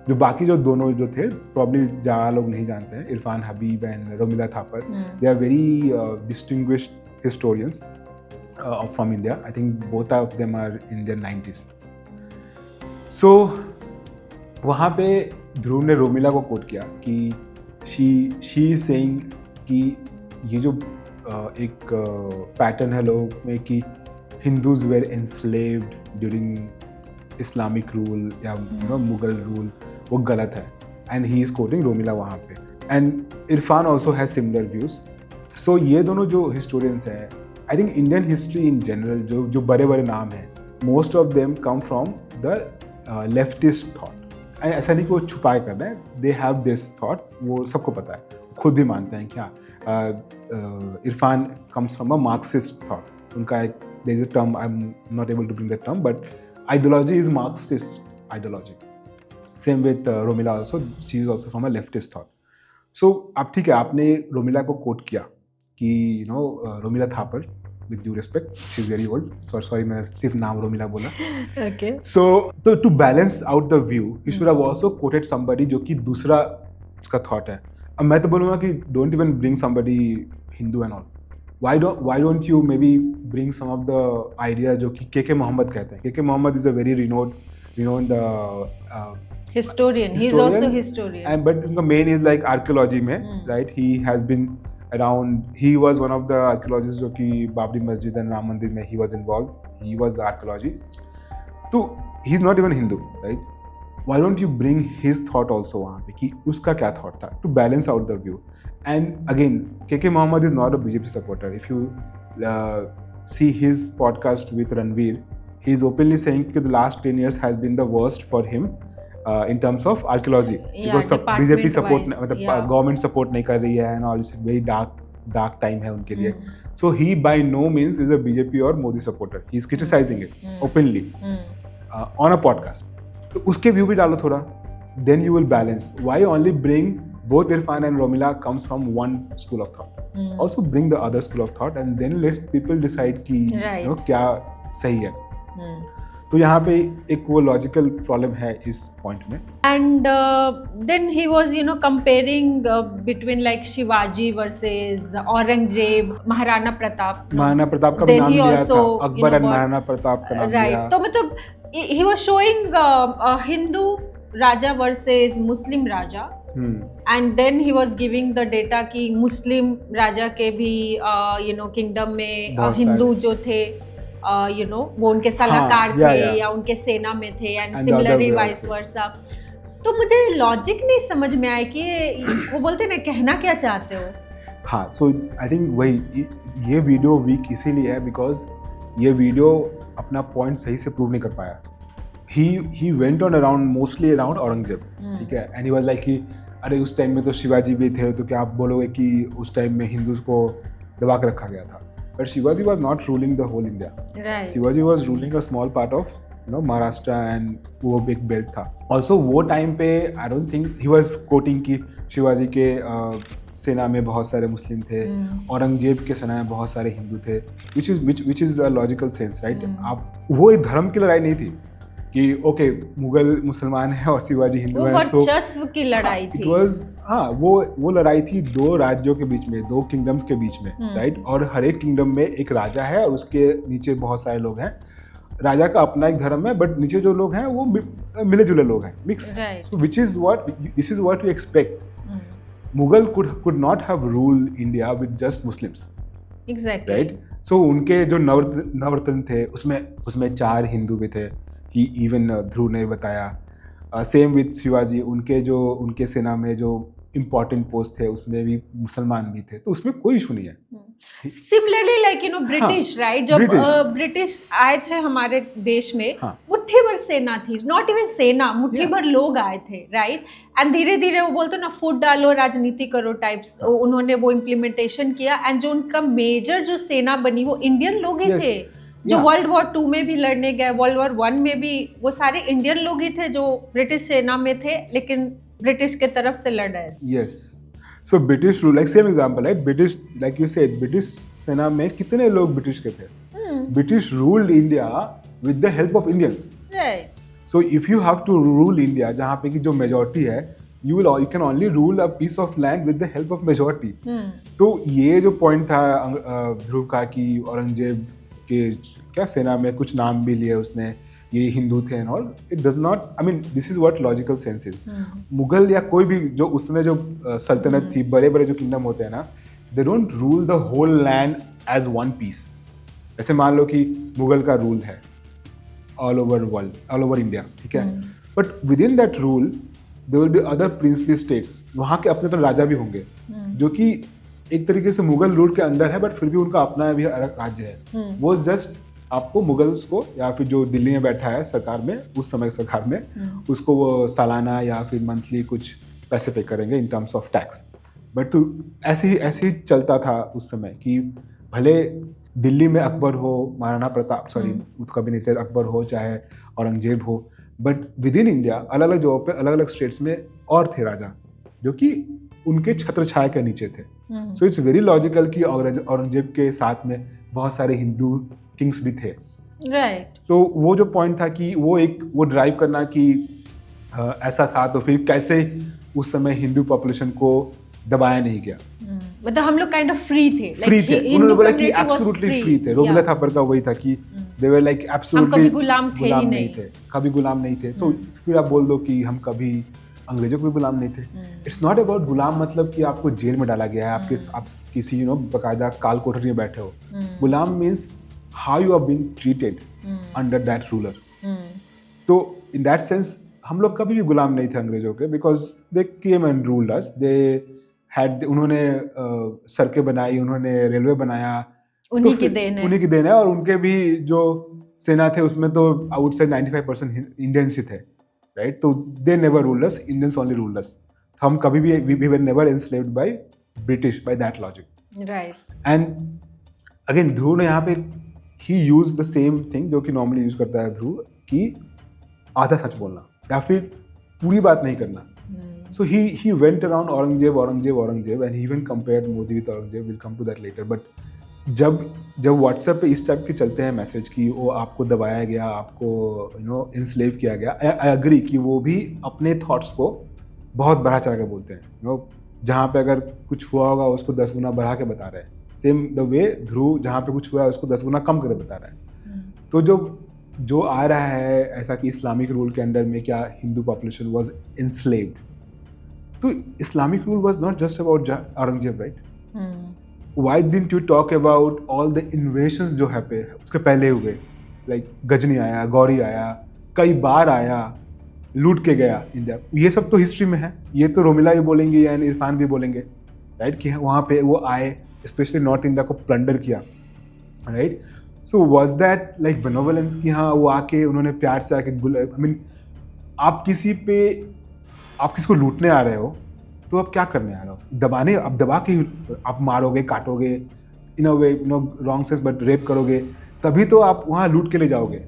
S2: जो बाकी जो दोनों जो थे प्रॉब्ली ज़्यादा लोग नहीं जानते हैं, Irfan Habib and Romila Thapar, they are very distinguished historians from India. I think both of them are in their 90s। So वहाँ पे ध्रुव ने रोमिला को कोट किया कि शी इज सेइंग कि ये जो एक पैटर्न है लोगों में कि Hindus were enslaved during Islamic rule या मुगल रूल, वो गलत है, and he is quoting Romila वहाँ पे, and Irfan also has similar views. So ये दोनों जो हिस्टोरियंस हैं, I think Indian history in general जो बड़े बड़े नाम हैं, most of them come from the leftist thought. ऐसा नहीं कि वो छुपाए कर रहे हैं, दे हैव दिस थॉट, वो सबको पता है, खुद भी मानते हैं क्या। Irfan comes from a Marxist thought, उनका एक there is a term, I am not able to bring that term, but ideology is Marxist ideology. Same with Romila also, she is also from a leftist thought. So अब ठीक है, आपने रोमिला को coat किया कि Romila Thapar, with due respect, she is very old, sorry मैं सिर्फ नाम रोमिला बोला।
S1: Okay.
S2: So to balance out the view, he should have also quoted somebody जो कि दूसरा उसका thought है। अब मैं तो बोलूँगा कि don't even bring somebody Hindu and all. Why don't you maybe bring some of the ideas जो कि के मोहम्मद कहते हैं। के Mohammad is a very renowned
S1: historian. He is also historian.
S2: And but the main is like archaeology में, right? He has been around. He was one of the archaeologists जो कि बाबरी मस्जिद and राम मंदिर में he was involved. He was the archaeologist. तो he's not even Hindu, right? Why don't you bring his thought also वहाँ पे कि उसका क्या thought था, to balance out the view. And again, K.K. Mohammed is not a BJP supporter. If you see his podcast with Ranveer, he is openly saying that the last 10 years has been the worst for him in terms of archaeology. Because BJP support, government support नहीं कर रही है and all, it's a very dark time है उनके लिए. So he by no means is a BJP or Modi supporter. He is criticizing it openly on a podcast. तो उसके view भी डालो थोड़ा then you will balance. Why only bring both Irfan and Romila comes from one school of thought. Also bring the other school of thought and then let people decide कि
S1: Right.
S2: you know, क्या सही है. तो यहाँ पे एक वो logical problem है इस पॉइंट में.
S1: And then he was, comparing between like Shivaji versus Aurangzeb, Maharana Pratap.
S2: Maharana Pratap का भी
S1: Then
S2: नाम
S1: he
S2: लिया
S1: also,
S2: था. अकबर एंड
S1: what-
S2: महाराणा प्रताप का नाम
S1: Right.
S2: लिया.
S1: तो मतलब he was showing a Hindu Raja versus Muslim Raja. And then he was giving the data कि मुस्लिम राजा के भी किंगडम में
S2: बहुत
S1: हिंदू जो थे वो उनके सलाहकार
S2: हाँ,
S1: थे या उनके सेना में थे and
S2: And the
S1: similarly
S2: other way
S1: vice
S2: also.
S1: वर्सा. तो मुझे लॉजिक नहीं समझ में आया कि वो बोलते ना कहना क्या चाहते हो.
S2: हाँ, सो आई थिंक वही ये वीडियो वीक इसीलिए है बिकॉज ये वीडियो अपना पॉइंट सही से प्रूव नहीं कर पाया. He went on around mostly around Aurangzeb. ठीक है. एंड ही वाज लाइक कि अरे उस टाइम में तो शिवाजी भी थे तो क्या आप बोलोगे कि उस टाइम में हिंदूज को दबा के रखा गया था. But Shivaji was not ruling the whole India.
S1: Right.
S2: Shivaji was ruling a small part of Maharashtra and वो एक बेल्ट था. ऑल्सो वो टाइम पे I don't think he was quoting कि शिवाजी के सेना में बहुत सारे मुस्लिम थे, औरंगजेब के सेना में बहुत सारे हिंदू थे, which is a logical sense, right. आप वो एक धर्म की लड़ाई नहीं थी कि ओके मुगल मुसलमान है और शिवाजी हिंदू
S1: वो
S2: है.
S1: वर्चस्व की लड़ाई
S2: इट
S1: थी.
S2: वाज हाँ वो लड़ाई थी दो राज्यों के बीच में, दो किंगडम्स के बीच में, राइट. और हर एक किंगडम में एक राजा है और उसके नीचे बहुत सारे लोग हैं. राजा का अपना एक धर्म है बट नीचे जो लोग हैं वो मिले जुले लोग हैं, mix.
S1: Right.
S2: Which is what this is what we expect. Mughal could not have ruled India with just Muslims,
S1: exactly.
S2: right? So उनके जो नवरत्न थे उसमें 4 हिंदू भी थे. ही इवन ध्रुव ने बताया. सेम विथ शिवाजी, उनके सेना में जो इम्पोर्टेंट पोस्ट थे उसमें भी मुसलमान भी थे, तो उसमें कोई इशू नहीं है.
S1: Similarly like British, right. जब
S2: British.
S1: ब्रिटिश आए थे हमारे देश में,
S2: हाँ.
S1: मुट्ठी भर सेना थी, नॉट इवन सेना, मुट्ठी भर लोग आए थे, राइट. एंड धीरे धीरे वो बोलते ना फूट डालो राजनीति करो टाइप्स, उन्होंने वो इम्प्लीमेंटेशन किया. एंड जो उनका मेजर जो सेना बनी वो इंडियन लोग ही
S2: Yes.
S1: थे. जो
S2: Yeah.
S1: वर्ल्ड वॉर 2 में भी लड़ने गए, वर्ल्ड वॉर 1 में भी वो सारे इंडियन लोग ही थे जो ब्रिटिश सेना में थे लेकिन ब्रिटिश के तरफ से लड़ रहे थे.
S2: Yes. So British rule, like same example, right? British, like you said, British सेना में कितने लोग ब्रिटिश के थे? British ruled India with the help of Indians.
S1: Right.
S2: So if you have to rule India, जहाँ पे की जो majority है, you can only rule a piece of land with the help of majority. तो ये जो point था ध्रुव का कि औरंगजेब के क्या सेना में कुछ नाम भी लिए उसने, ये हिंदू थे and all, it does not, I mean this is what logical sense is. Mughal या कोई भी जो उसमें जो सल्तनत थी, बड़े बड़े जो किंगडम होते हैं ना, they don't rule the whole land as one piece. ऐसे मान लो कि मुगल का रूल है all over world, all over India, ठीक है. But within that rule there will be other princely states. वहाँ के अपने तो राजा भी होंगे जो कि एक तरीके से मुगल रूल के अंदर है बट फिर भी उनका अपना भी अलग राज्य है. वो जस्ट आपको मुगल्स को या फिर जो दिल्ली में बैठा है सरकार में, उस समय सरकार में, उसको वो सालाना या फिर मंथली कुछ पैसे पे करेंगे in terms of tax. But तो ऐसे ही चलता था उस समय कि भले दिल्ली में अकबर हो, महाराणा प्रताप, सॉरी उसका भी नहीं थे, अकबर हो चाहे औरंगजेब हो, बट विद इन इंडिया अलग अलग जगहों पे अलग अलग स्टेट्स में और थे राजा जो कि उनके छत्र छाया के नीचे थे. सो इट्स वेरी लॉजिकल कि औरंगजेब के साथ में बहुत सारे हिंदू किंग्स भी थे,
S1: राइट.
S2: तो वो जो पॉइंट था कि वो ड्राइव करना कि ऐसा था तो फिर कैसे उस समय हिंदू पॉपुलेशन को दबाया नहीं गया.
S1: मतलब हम लोग काइंड ऑफ फ्री थे,
S2: फ्री थे. उन्होंने बोला कि एब्सोल्युटली फ्री थे. रोमिला थापर का वही था कि दे वर लाइक एब्सोल्युटली
S1: कभी गुलाम थे ही नहीं
S2: थे, कभी गुलाम नहीं थे. सो फिर आप बोल दो कि हम कभी अंग्रेजों को भी गुलाम नहीं थे. इट्स नॉट अबाउट गुलाम मतलब कि आपको जेल में डाला गया है, आप किसी बकायदा काल कोठरी में बैठे हो. गुलाम means how you are being treated under that ruler. तो in that sense हम लोग कभी भी गुलाम नहीं थे अंग्रेजों के, because they came and ruled us. They had, उन्होंने सड़कें बनाई, उन्होंने रेलवे बनाया,
S1: उन्हीं की देन
S2: है. और उनके भी जो सेना थे उसमें तो I would say 95% इंडियंस ही थे, right? तो they never ruled us, Indians only ruled us. हम कभी भी we were never enslaved by British by that logic.
S1: Right.
S2: And again ध्रुव ने यहाँ पे he used the same thing जो कि normally यूज करता है ध्रुव, कि आधा सच बोलना या फिर पूरी बात नहीं करना. So he went around Aurangzeb and he even compared Modi with Aurangzeb. We'll come to that later. But जब WhatsApp पे इस टाइप के चलते हैं मैसेज कि वो आपको दबाया गया, आपको इंस्लेव किया गया, आई एग्री कि वो भी अपने थॉट्स को बहुत बढ़ा चढ़ा के बोलते हैं. जहाँ पे अगर कुछ हुआ होगा उसको 10 गुना बढ़ा के बता रहे हैं. सेम द वे ध्रुव जहाँ पे कुछ हुआ है उसको 10 गुना कम करके बता रहा है. तो जो आ रहा है ऐसा कि इस्लामिक रूल के अंडर में क्या हिंदू पॉपुलेशन वाज इंस्लेव्ड. तो Islamic rule was not just about Aurangzeb, right? Why didn't you talk about all the invasions जो है पे उसके पहले हुए, लाइक गजनी आया, गौरी आया, कई बार आया, लूट के गया इंडिया. ये सब तो हिस्ट्री में है. ये तो रोमिला भी बोलेंगे या इरफान भी बोलेंगे, राइट, कि वहाँ पे वो आए, स्पेशली नॉर्थ इंडिया को प्लंडर किया, right. So was that like benevolence कि हाँ वो आके उन्होंने प्यार से आके आप किसी को लूटने आ रहे हो तो आप क्या करने आ रहे हो? दबाने, अब दबा के आप मारोगे, काटोगे, in a way wrong sense, but rape करोगे, तभी तो आप वहाँ लूट के ले जाओगे.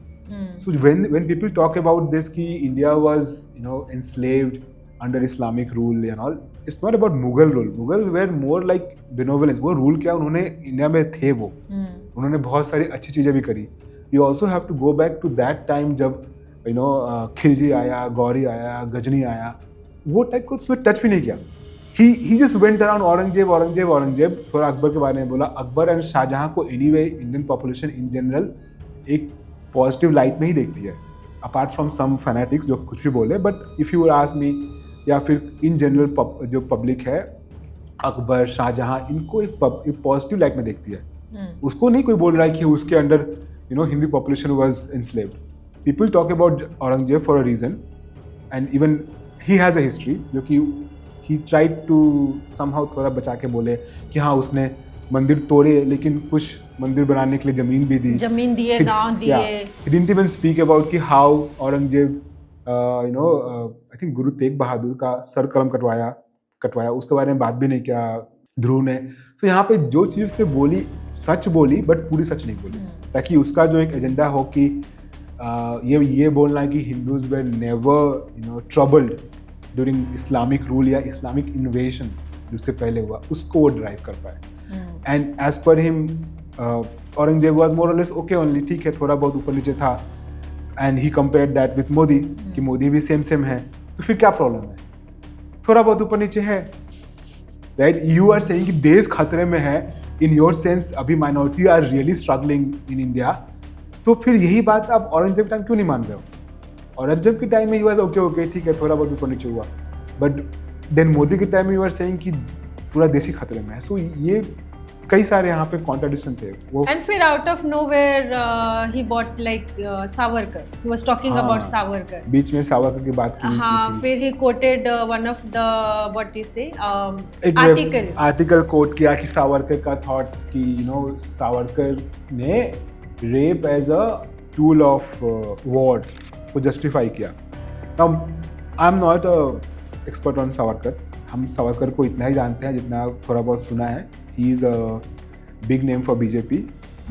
S2: So when people talk about this कि India was enslaved under Islamic rule and all, it's not about Mughal rule. Mughal were more like benevolence. वो रूल क्या, उन्होंने इंडिया में थे, वो उन्होंने बहुत सारी अच्छी चीज़ें भी करी. You also have to go back to that time जब खिलजी आया, गौरी आया, गजनी आया, वो टाइप को उसमें टच भी नहीं किया. He just went around Aurangzeb. थोड़ा अकबर के बारे में बोला. अकबर एंड शाहजहां को anyway Indian population in general एक पॉजिटिव लाइट में ही देखती है, अपार्ट फ्रॉम सम फैनेटिक्स जो कुछ भी बोले. But if you ask me, या फिर इन जनरल जो पब्लिक है, अकबर, शाहजहां, इनको एक पॉजिटिव लाइट में देखती है. उसको नहीं कोई बोल रहा है कि उसके under Hindi population was enslaved. People talk about Aurangzeb for a reason, and even he has a history जो कि he tried to somehow थोड़ा बचा के बोले कि हाँ उसने मंदिर तोड़े लेकिन कुछ मंदिर बनाने के लिए ज़मीन भी दी,
S1: जमीन दिए, गांव दिए.
S2: He didn't even speak about कि how Aurangzeb I think Guru Tegh Bahadur का सर कलम कटवाया, उसके बारे में बात भी नहीं किया ध्रुव ने. तो यहाँ पे जो चीज़ उसने बोली, सच बोली, बट पूरी सच नहीं बोली, ताकि उसका जो एक एजेंडा हो कि ये बोलना है कि Hindus were never troubled during Islamic rule या इस्लामिक इन्वेशन जिससे पहले हुआ, उसको वो ड्राइव कर पाए. And as per him Aurangzeb was more और लेस ओके ओनली, ठीक है, थोड़ा बहुत ऊपर नीचे था. And he compared that with Modi कि मोदी भी सेम है, तो फिर क्या प्रॉब्लम है? थोड़ा बहुत ऊपर नीचे है, राइट. यू आर सेइंग कि देश खतरे में है, इन योर सेंस अभी minority are really struggling in India. तो फिर यही बात आप औरंगजेब टाइम क्यों नहीं मान रहे हो? औरंगजेब के टाइम में यू आर ओके ठीक है, थोड़ा बहुत ऊपर नीचे हुआ, बट देन मोदी के टाइम में यू आर सेइंग कि पूरा देश ही खतरे में है. सो ये कई सारे यहाँ पे कॉन्ट्रडिक्शन थे वो.
S1: एंड फिर out of nowhere he brought like Savarkar, he was talking about Savarkar.
S2: बीच में सावरकर की बात की.
S1: हाँ, फिर he quoted one of the what you say
S2: article quote किया कि सावरकर का थॉट कि सावरकर ने rape as a tool of war को जस्टिफाई किया. Now I am not a expert on Savarkar. हम सावरकर को इतना ही जानते हैं जितना थोड़ा बहुत सुना है. He is a big name for BJP.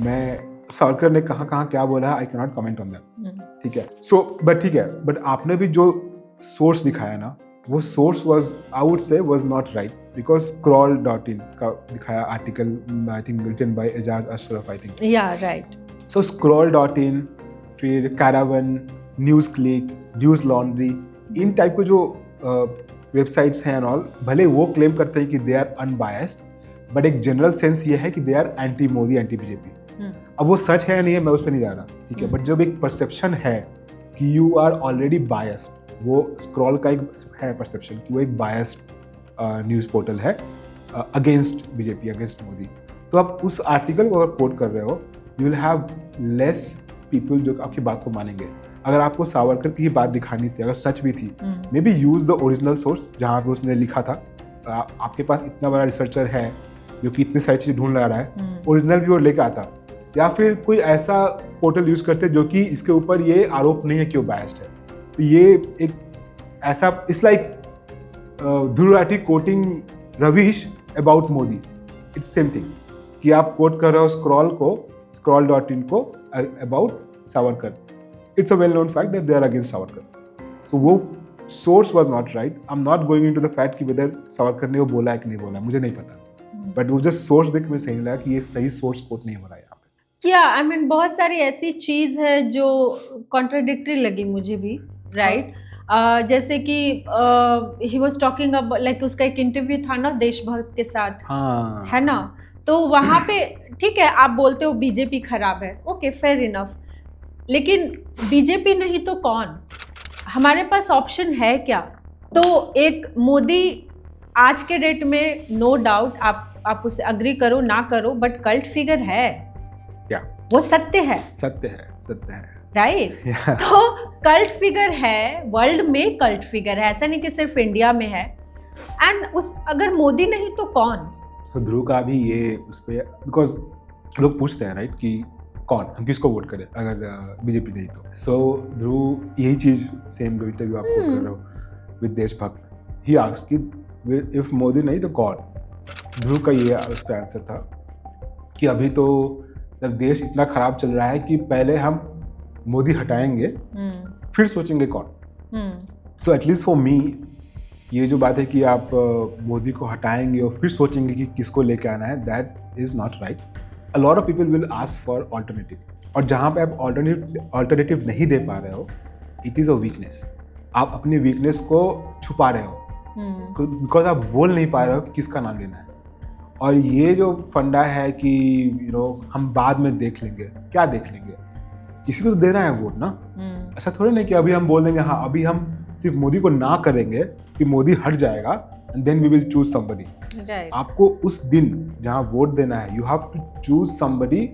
S2: मैं सावरकर ने कहाँ क्या बोला है, I can not comment on that, ठीक है. सो ठीक है, बट आपने भी जो सोर्स दिखाया ना, वो source was, I would say, was not right, because scroll.in का दिखाया article, I think written by Ejaz Ashraf, I think.
S1: Yeah right.
S2: So scroll.in, फिर Caravan, news click, news laundry, इन टाइप के जो वेबसाइट्स हैं एंड ऑल, भले वो क्लेम करते हैं कि दे आर अनबायस्ड, बट एक जनरल सेंस ये है कि they are anti Modi, anti BJP. अब वो सच है या नहीं है, मैं उस पर नहीं जा रहा, ठीक है. बट जब एक परसेप्शन है कि यू आर ऑलरेडी बायस्ड, वो स्क्रॉल का एक है परसेप्शन कि वो एक बायस्ड न्यूज़ पोर्टल है अगेंस्ट बीजेपी, अगेंस्ट मोदी. तो आप उस आर्टिकल को अगर कोट कर रहे हो, you will have less people जो आपकी बात को मानेंगे. अगर आपको सावरकर की बात दिखानी थी, अगर सच भी थी, may be use the original source जहाँ पे उसने लिखा था. आपके पास इतना बड़ा रिसर्चर है जो कि इतनी सारी चीज़ ढूंढ रहा है, ओरिजिनल भी वो लेकर आता. या फिर कोई ऐसा पोर्टल यूज़ करते जो कि इसके ऊपर ये आरोप नहीं है कि वो बायस्ड है. तो ये एक ऐसा, it's like Dhruv Rathee quoting Ravish about Modi. It's same thing कि आप कोट कर रहे हो scroll.in को about Savarkar. It's a well known fact that they are against Savarkar. So वो source was not right. I am not going into the fact कि whether Savarkar ने वो बोला है कि नहीं बोला है, मुझे नहीं पता. बट वो जस्ट सोर्स देख के मुझे सही लगा कि ये सही सोर्स कोट नहीं हो रहा है यहाँ पे.
S1: क्या आई मीन बहुत सारी ऐसी चीज़ है जो कॉन्ट्राडिक्टरी लगी मुझे भी, राइट? जैसे कि ही वाज टॉकिंग अब लाइक उसका एक इंटरव्यू था ना देशभक्त के साथ,
S2: हाँ,
S1: है ना? तो वहाँ पे ठीक है आप बोलते हो बीजेपी खराब है, ओके फेयर इनफ, लेकिन बीजेपी नहीं तो कौन? हमारे पास ऑप्शन है क्या? तो एक मोदी आज के डेट में नो डाउट आप उसे अग्री करो ना करो बट कल्ट फिगर है,
S2: क्या
S1: वो सत्य है,
S2: सत्य है, सत्य है.
S1: राइट? तो कल्ट फिगर है, वर्ल्ड में कल्ट फिगर है, ऐसा नहीं कि सिर्फ इंडिया में है. एंड उस अगर मोदी नहीं तो कौन?
S2: तो ध्रुव का भी ये उस पर, बिकॉज लोग पूछते हैं राइट कि कौन, हम किसको वोट करें अगर बीजेपी नहीं तो. सो ध्रुव यही चीज़ सेम जो इंटरव्यू आप कर रहे हो विद देशभक्त, ही आस्क्ड कि इफ मोदी नहीं तो कौन. ध्रुव का ये उस पर आंसर था कि अभी तो जब देश इतना खराब चल रहा है कि पहले हम मोदी हटाएंगे फिर सोचेंगे कौन. सो एटलीस्ट फॉर मी ये जो बात है कि आप मोदी को हटाएंगे और फिर सोचेंगे कि किसको लेके आना है, that is not right. A lot of people will ask for alternative, और जहाँ पे आप ऑल्टरनेटिव नहीं दे पा रहे हो, इट इज़ अ वीकनेस. आप अपनी वीकनेस को छुपा रहे हो बिकॉज आप बोल नहीं पा रहे हो कि किसका नाम लेना है. और ये जो फंडा है कि हम बाद में देख लेंगे, क्या देख लेंगे? किसी को तो देना है वोट ना. ऐसा थोड़ी नहीं कि अभी हम बोल देंगे हाँ अभी हम सिर्फ मोदी को ना करेंगे कि मोदी हट जाएगा and then we will choose somebody. आपको उस दिन जहाँ वोट देना है you have to choose somebody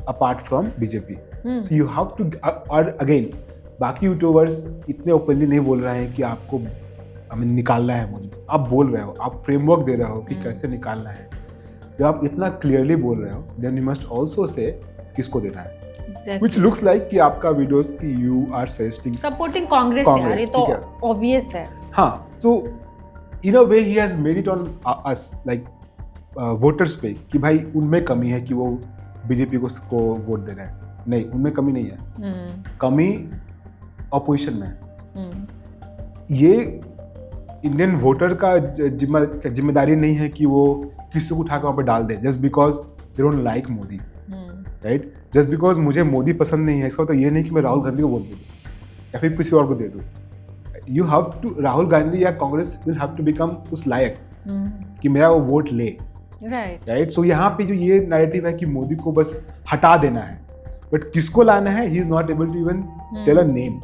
S2: apart from BJP. So you have to, और अगेन बाकी यूट्यूबर्स इतने ओपनली नहीं बोल रहे हैं कि आपको निकालना है मोदी. आप बोल रहे हो, आप फ्रेमवर्क दे रहे हो कि कैसे निकालना है. जब आप इतना क्लियरली बोल रहे हो then you must also say किसको देना है. Which looks like कि आपका वीडियोस की you are suggesting
S1: supporting Congress यार, ये तो obvious है.
S2: हाँ, so in a way he has made it on us like voters पे कि भाई उनमें कमी है कि वो बीजेपी को वोट दे रहे हैं. नहीं, उनमें कमी नहीं है. कमी ऑपोजिशन में है. ये इंडियन वोटर का जिम्मेदारी नहीं है कि वो किसी को उठाकर वहाँ पे डाल they just because they don't like Modi, right? Just because मुझे मोदी पसंद नहीं है इसका तो ये नहीं कि मैं राहुल गांधी को वोट दे दूँ या फिर किसी और को दे दूँ. You have to, Rahul Gandhi या Congress will have to become उस लायक कि मेरा वो वोट ले, राइट? सो यहाँ पे जो ये नैरेटिव है कि मोदी को बस हटा देना है बट किसको लाना है he is not able to even tell a name.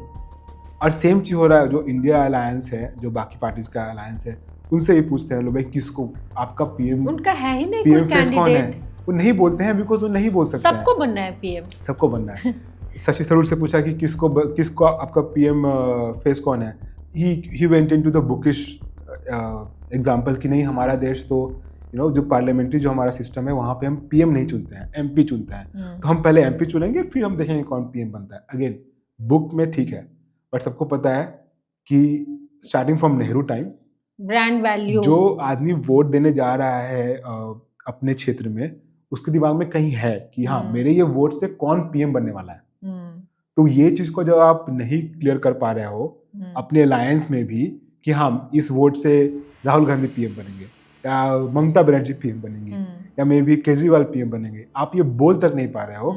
S2: और सेम चीज हो रहा है जो इंडिया अलायंस है, जो बाकी पार्टीज का अलायंस है, उनसे भी पूछते हैं लोग भाई किसको आपका पीएम,
S1: उनका है ही नहीं कोई कैंडिडेट.
S2: वो नहीं बोलते हैं बिकॉज वो नहीं बोल सकते.
S1: सबको बनना है पीएम,
S2: सबको बनना है. शशि थरूर से पूछा कि किसको आपका पीएम फेस कौन है. He went into the bookish example कि नहीं हमारा देश तो जो पार्लियामेंट्री जो हमारा सिस्टम है वहाँ पे हम पीएम नहीं चुनते हैं, एमपी चुनते हैं. तो हम पहले एमपी चुनेंगे फिर हम देखेंगे कौन पीएम बनता है. अगेन बुक में ठीक है बट सबको पता है कि starting from Nehru time
S1: brand value, जो
S2: आदमी वोट देने जा रहा है अपने क्षेत्र में, उसके दिमाग में कहीं है कि हाँ मेरे ये वोट से कौन पीएम बनने वाला है. तो ये चीज को जब आप नहीं क्लियर कर पा रहे हो अपने अलायंस में भी कि हाँ इस वोट से राहुल गांधी पीएम बनेंगे या ममता बनर्जी पीएम बनेंगी या मे बी केजरीवाल पीएम बनेंगे, आप ये बोल तक नहीं पा रहे हो,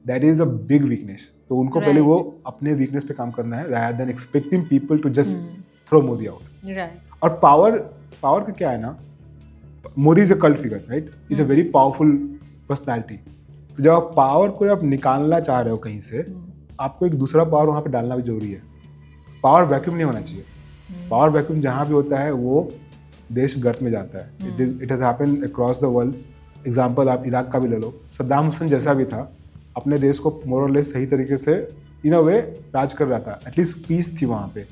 S2: that is a big weakness. तो उनको पहले वो अपने वीकनेस पे काम करना है rather than expecting people to just throw Modi out. और पावर का क्या है ना, Modi is a cult figure, right? Is a very powerful personality. तो जब आप पावर को आप निकालना चाह रहे हो कहीं से, आपको एक दूसरा पावर वहाँ पे डालना भी जरूरी है. पावर वैक्यूम नहीं होना चाहिए. पावर वैक्यूम जहाँ भी होता है वो देश गर्त में जाता है. It has happened across the world. Example आप इराक का भी ले लो. सद्दाम हुसैन जैसा भी था अपने देश को मोर और लेस सही तरीके से इन अ वे राज कर रहा था. एटलीस्ट पीस थी वहाँ पे.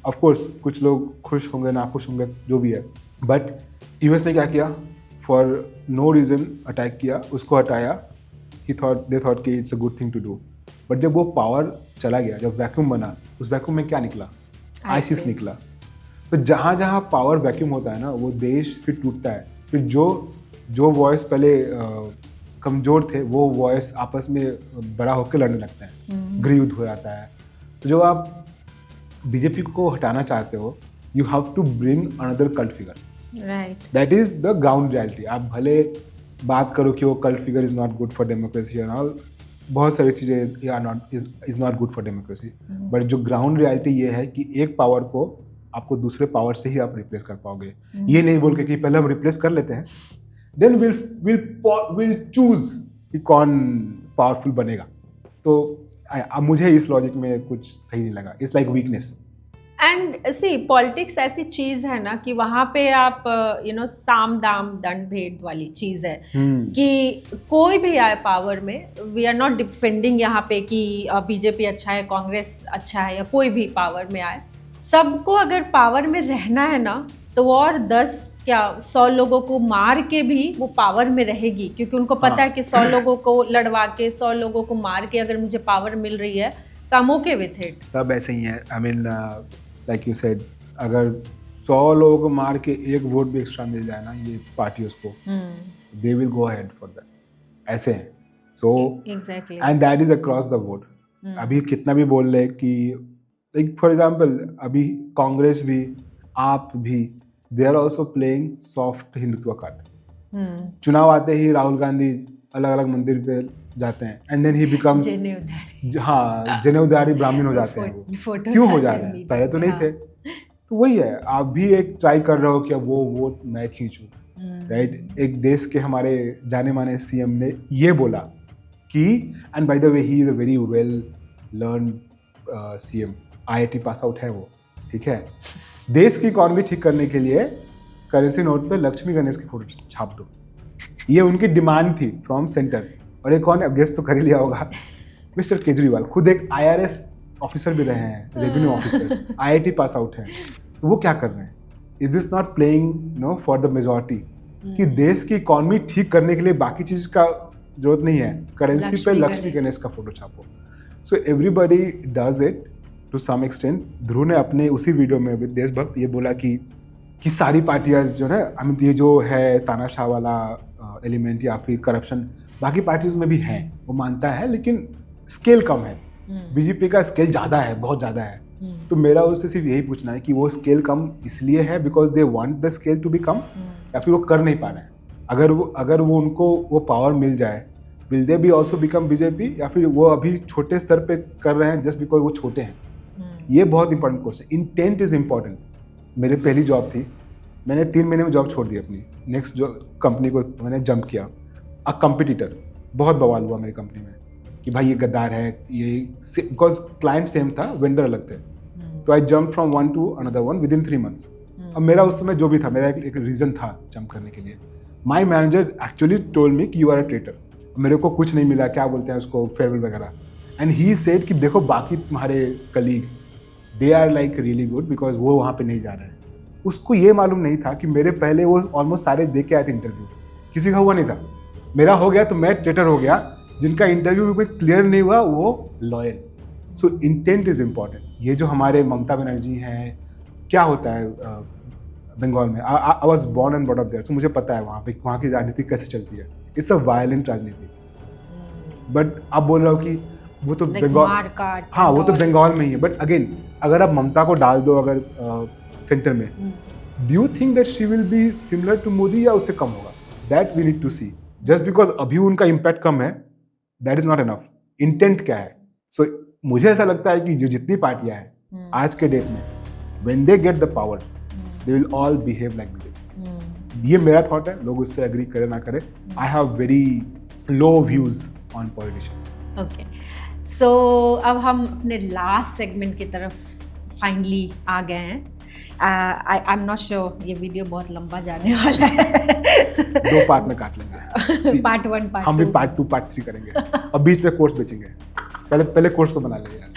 S2: ऑफ कोर्स कुछ लोग खुश होंगे ना खुश होंगे जो भी है, बट यूएस ने क्या किया, फॉर नो रीज़न अटैक किया, उसको हटाया. दे थॉट कि it's a good thing to do. But जब वो पावर चला गया, जब वैक्यूम बना, उस वैक्यूम में क्या निकला? आईसिस निकला. तो जहाँ जहाँ पावर वैक्यूम होता है ना वो देश फिर टूटता है. फिर जो वॉइस पहले कमज़ोर थे वो वॉइस आपस में बड़ा होकर लड़ने लगता है, गृह युद्ध हो जाता है. तो जब आप बीजेपी को हटाना चाहते हो you have to bring another cult figure.
S1: Right.
S2: That is the ground reality. आप भले बात करो कि वो cult figure is not good for democracy and all, बहुत सारी चीज़ें is not good for democracy. But जो ground reality ये है कि एक power को आपको दूसरे पावर से ही आप रिप्लेस कर पाओगे. ये नहीं बोल के कि पहले हम रिप्लेस कर लेते हैं, then we'll choose कि कौन पावरफुल बनेगा. तो मुझे इस लॉजिक में कुछ सही नहीं लगा. It's like weakness.
S1: And see politics ऐसी चीज है ना कि वहां पे आप साम दाम दंड भेद वाली चीज है कि कोई भी आए पावर में, वी आर नॉट डिफेंडिंग यहाँ पे कि बीजेपी अच्छा है, कांग्रेस अच्छा है, या कोई भी पावर में आए. सबको अगर पावर में रहना है ना तो वो और 100 लोगों को मार के भी वो पावर में रहेगी, क्योंकि उनको पता है कि 100 लोगों को लड़वा के 100 लोगों को मार के अगर मुझे पावर मिल रही है तो I am okay with it. सब
S2: ऐसे ही है. I mean like you said, अगर 100 लोगों को मार के एक वोट भी एक्स्ट्रा मिल जाए ना ये पार्टी उसको, they will go ahead for that. ऐसे हैं. So exactly, and that is across the board. अभी कितना भी बोल रहे कि लाइक फॉर एग्जांपल अभी कांग्रेस भी, आप भी, they are also playing soft Hindutva card. चुनाव आते ही राहुल गांधी अलग अलग मंदिर पे जाते हैं एंड देन ही बिकम्स जनेऊधारी ब्राह्मण हो जाते हैं. वो क्यों हो जा रहे हैं? पहले तो नहीं थे. तो वही है, आप भी एक ट्राई कर रहे हो कि वो वोट मैं खींचूं. राइट. एक देश के हमारे जाने माने सीएम ने ये बोला कि, and by the way he is a very well learn CM, IIT pass out है वो, ठीक है. देश की इकॉनमी ठीक करने के लिए करेंसी नोट पे लक्ष्मी गणेश की फोटो छाप दो. ये उनकी डिमांड थी फ्रॉम सेंटर. और एक कौन गेस्ट तो कर ही लिया होगा, मिस्टर केजरीवाल. खुद एक IRS ऑफिसर भी रहे हैं, revenue officer, IIT pass out है. तो वो क्या कर रहे हैं? Is this not playing for the majority? कि देश की इकॉनमी ठीक करने के लिए बाकी चीज का जरूरत नहीं है, करेंसी पे लक्ष्मी गणेश का फोटो छापो. So everybody does it to some extent. Dhruv ने अपने उसी वीडियो में देशभक्त ये बोला कि सारी पार्टियां जो है, आई मीन ये जो है तानाशाह वाला एलिमेंट या फिर करप्शन बाकी पार्टीज में भी है, वो मानता है, लेकिन स्केल कम है. बीजेपी का स्केल ज़्यादा है, बहुत ज़्यादा है. तो मेरा उससे सिर्फ यही पूछना है कि वो स्केल कम इसलिए है because they want the scale to be कम, या फिर वो कर नहीं पा रहे हैं. अगर वो उनको वो पावर मिल जाए, will they B also become BJP, या फिर वो अभी छोटे स्तर पे कर रहे हैं जस्ट बिकॉज वो छोटे हैं. ये बहुत important question. Intent is important. मेरी पहली जॉब थी, मैंने 3 महीने में जॉब छोड़ दी अपनी. नेक्स्ट जो कंपनी को मैंने जंप किया. अ कंपिटिटर, बहुत बवाल हुआ मेरी कंपनी में कि भाई ये गद्दार है, ये बिकॉज क्लाइंट सेम था, वेंडर अलग थे. तो I jump from one two another one with in 3 months. अब मेरा उस समय जो भी था, मेरा एक रीज़न था जंप करने के लिए. My manager actually told me कि यू आर अ ट्रेटर. मेरे को कुछ नहीं मिला, क्या बोलते हैं उसको, फेयरवेल वगैरह. एंड ही सेड कि देखो बाकी तुम्हारे colleague they are like really good because वो वहाँ पे नहीं जा रहे हैं. उसको ये मालूम नहीं था कि मेरे पहले वो ऑलमोस्ट सारे दे के आए थे इंटरव्यू, किसी का हुआ नहीं था. मेरा हो गया तो मैं ट्रेटर हो गया. जिनका इंटरव्यू में क्लियर नहीं हुआ वो loyal. So intent is important. ये जो हमारे ममता बनर्जी हैं, क्या होता है बंगाल में, I was born and brought up there, so मुझे पता है वहाँ की राजनीति कैसे चलती है. इट्स अ वायलेंट राजनीति. बट आप बोल रहे हो कि वो तो बंगाल, हाँ वो तो बंगाल में ही है. बट अगेन अगर आप ममता को डाल दो अगर सेंटर में, do you think that she will be similar to Modi या उससे कम होगा? That we need to see. Just because अभी उनका इम्पैक्ट कम है, that is not enough. Intent क्या है? सो मुझे ऐसा लगता है कि जो जितनी पार्टियां हैं आज के डेट में, when they get the power they will all behave like BJP. ये मेरा थॉट है, लोग उससे एग्री करे ना करे. I have very low views on politicians.
S1: Okay, so अब हम अपने लास्ट सेगमेंट की तरफ फाइनली आ गए हैं. आई एम नॉट श्योर, ये वीडियो बहुत लंबा जाने वाला है.
S2: 2 पार्ट में काट लेंगे.
S1: Part 1, part 2.
S2: हम भी पार्ट 2, पार्ट 3 करेंगे. और बीच में कोर्स बेचेंगे. पहले कोर्स तो बना लेंगे यार.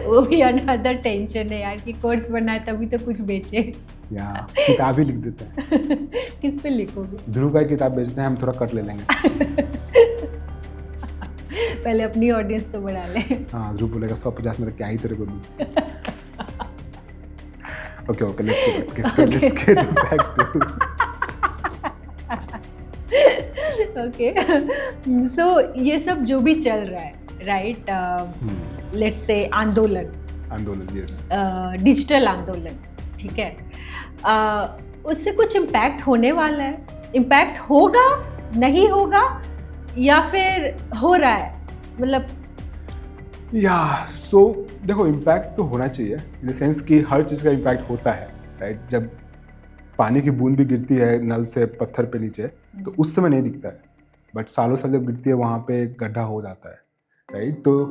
S1: वो भी अनदर टेंशन है यार कि कोर्स बनाए तभी तो कुछ बेचे.
S2: या किताब ही लिख देते हैं.
S1: किस पे लिखोगे?
S2: ध्रुव का किताब बेचते हैं, हम थोड़ा कट ले लेंगे.
S1: पहले अपनी ऑडियंस तो बढ़ा ले.
S2: हाँ, ध्रुव बोलेगा 150 में क्या ही तेरे को दूं. Okay, let's get back to.
S1: Okay, so ये सब जो भी चल रहा है, right? Let's say आंदोलन,
S2: आंदोलन, यस।
S1: डिजिटल आंदोलन, ठीक है। उससे कुछ इम्पैक्ट होने वाला है? इम्पैक्ट होगा, नहीं होगा, या फिर हो रहा है? मतलब
S2: सो देखो, इम्पैक्ट तो होना चाहिए इन द सेंस कि हर चीज़ का इम्पैक्ट होता है, राइट। जब पानी की बूंद भी गिरती है नल से पत्थर पे नीचे, तो उस समय नहीं दिखता है, बट सालों साल जब गिरती है वहाँ पे गड्ढा हो जाता है, राइट। तो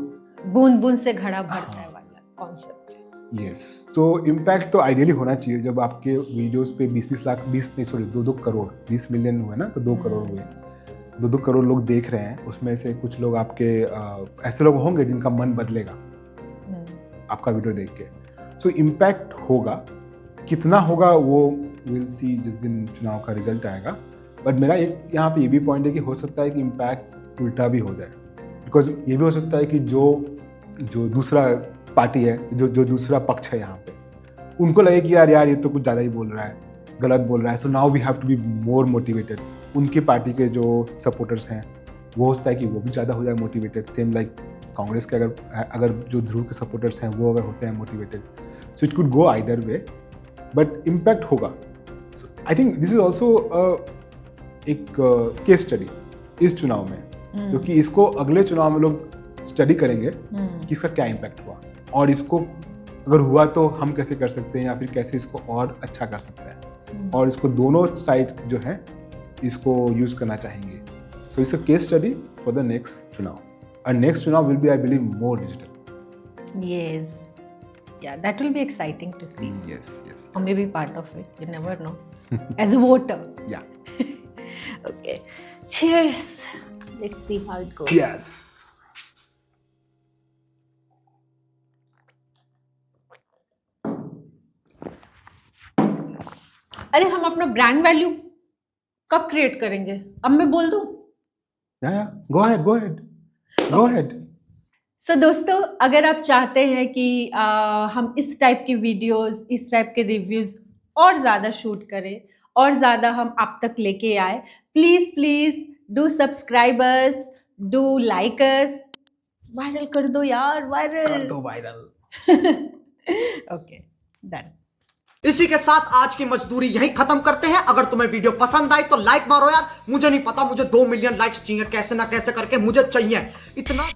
S1: बूंद बूंद से घड़ा भरता है वाला कॉन्सेप्ट।
S2: यस, तो इम्पैक्ट तो आइडियली होना चाहिए। जब आपके वीडियोस पे 20 लाख 2 करोड़ 20 मिलियन हुए ना, तो 2 करोड़ हुए, 2 करोड़ लोग देख रहे हैं। उसमें से कुछ लोग आपके ऐसे लोग होंगे जिनका मन बदलेगा आपका वीडियो देख के। सो इम्पैक्ट होगा, कितना होगा वो विल सी जिस दिन चुनाव का रिजल्ट आएगा। बट मेरा एक यहाँ पे ये भी पॉइंट है कि हो सकता है कि इम्पैक्ट उल्टा भी हो जाए, बिकॉज ये भी हो सकता है कि जो दूसरा पार्टी है, जो दूसरा पक्ष है यहाँ पे, उनको लगे कि यार ये तो कुछ ज़्यादा ही बोल रहा है, गलत बोल रहा है। So now we have to be more motivated. उनकी पार्टी के जो सपोर्टर्स हैं वो होता है कि वो भी ज़्यादा हो जाए मोटिवेटेड। सेम लाइक कांग्रेस के अगर जो ध्रुव के सपोर्टर्स हैं वो अगर होते हैं motivated, so it could go either way, but impact होगा। I think this is also एक केस स्टडी इस चुनाव में, क्योंकि इसको अगले चुनाव में लोग स्टडी करेंगे कि इसका क्या इम्पैक्ट हुआ, और इसको अगर हुआ तो हम कैसे कर सकते हैं, या फिर कैसे इसको और अच्छा कर सकते हैं, और इसको दोनों साइड जो है इसको यूज करना चाहेंगे। So it's a case study for the next चुनाव, and next चुनाव will be, I believe, more digital.
S1: Yes, yeah, that will be exciting to see.
S2: Yes.
S1: Or maybe part of it, you never know. As a voter.
S2: Yeah.
S1: Okay. Cheers. Let's see how it goes.
S2: Yes.
S1: अरे हम अपना brand value कब create करेंगे? अब मैं बोल दूं?
S2: Yeah. Go ahead.
S1: सो दोस्तों, अगर आप चाहते हैं कि हम इस टाइप की वीडियोस, इस टाइप के रिव्यूज़ और ज़्यादा शूट करें और ज़्यादा हम आप तक लेके आए, please do subscribe us, do like us, viral कर दो यार, वायरल। Okay, done.
S4: इसी के साथ आज की मजदूरी यहीं खत्म करते हैं। अगर तुम्हें वीडियो पसंद आई तो लाइक मारो यार। मुझे नहीं पता, मुझे 2 मिलियन लाइक्स चाहिए, कैसे ना कैसे करके मुझे चाहिए इतना।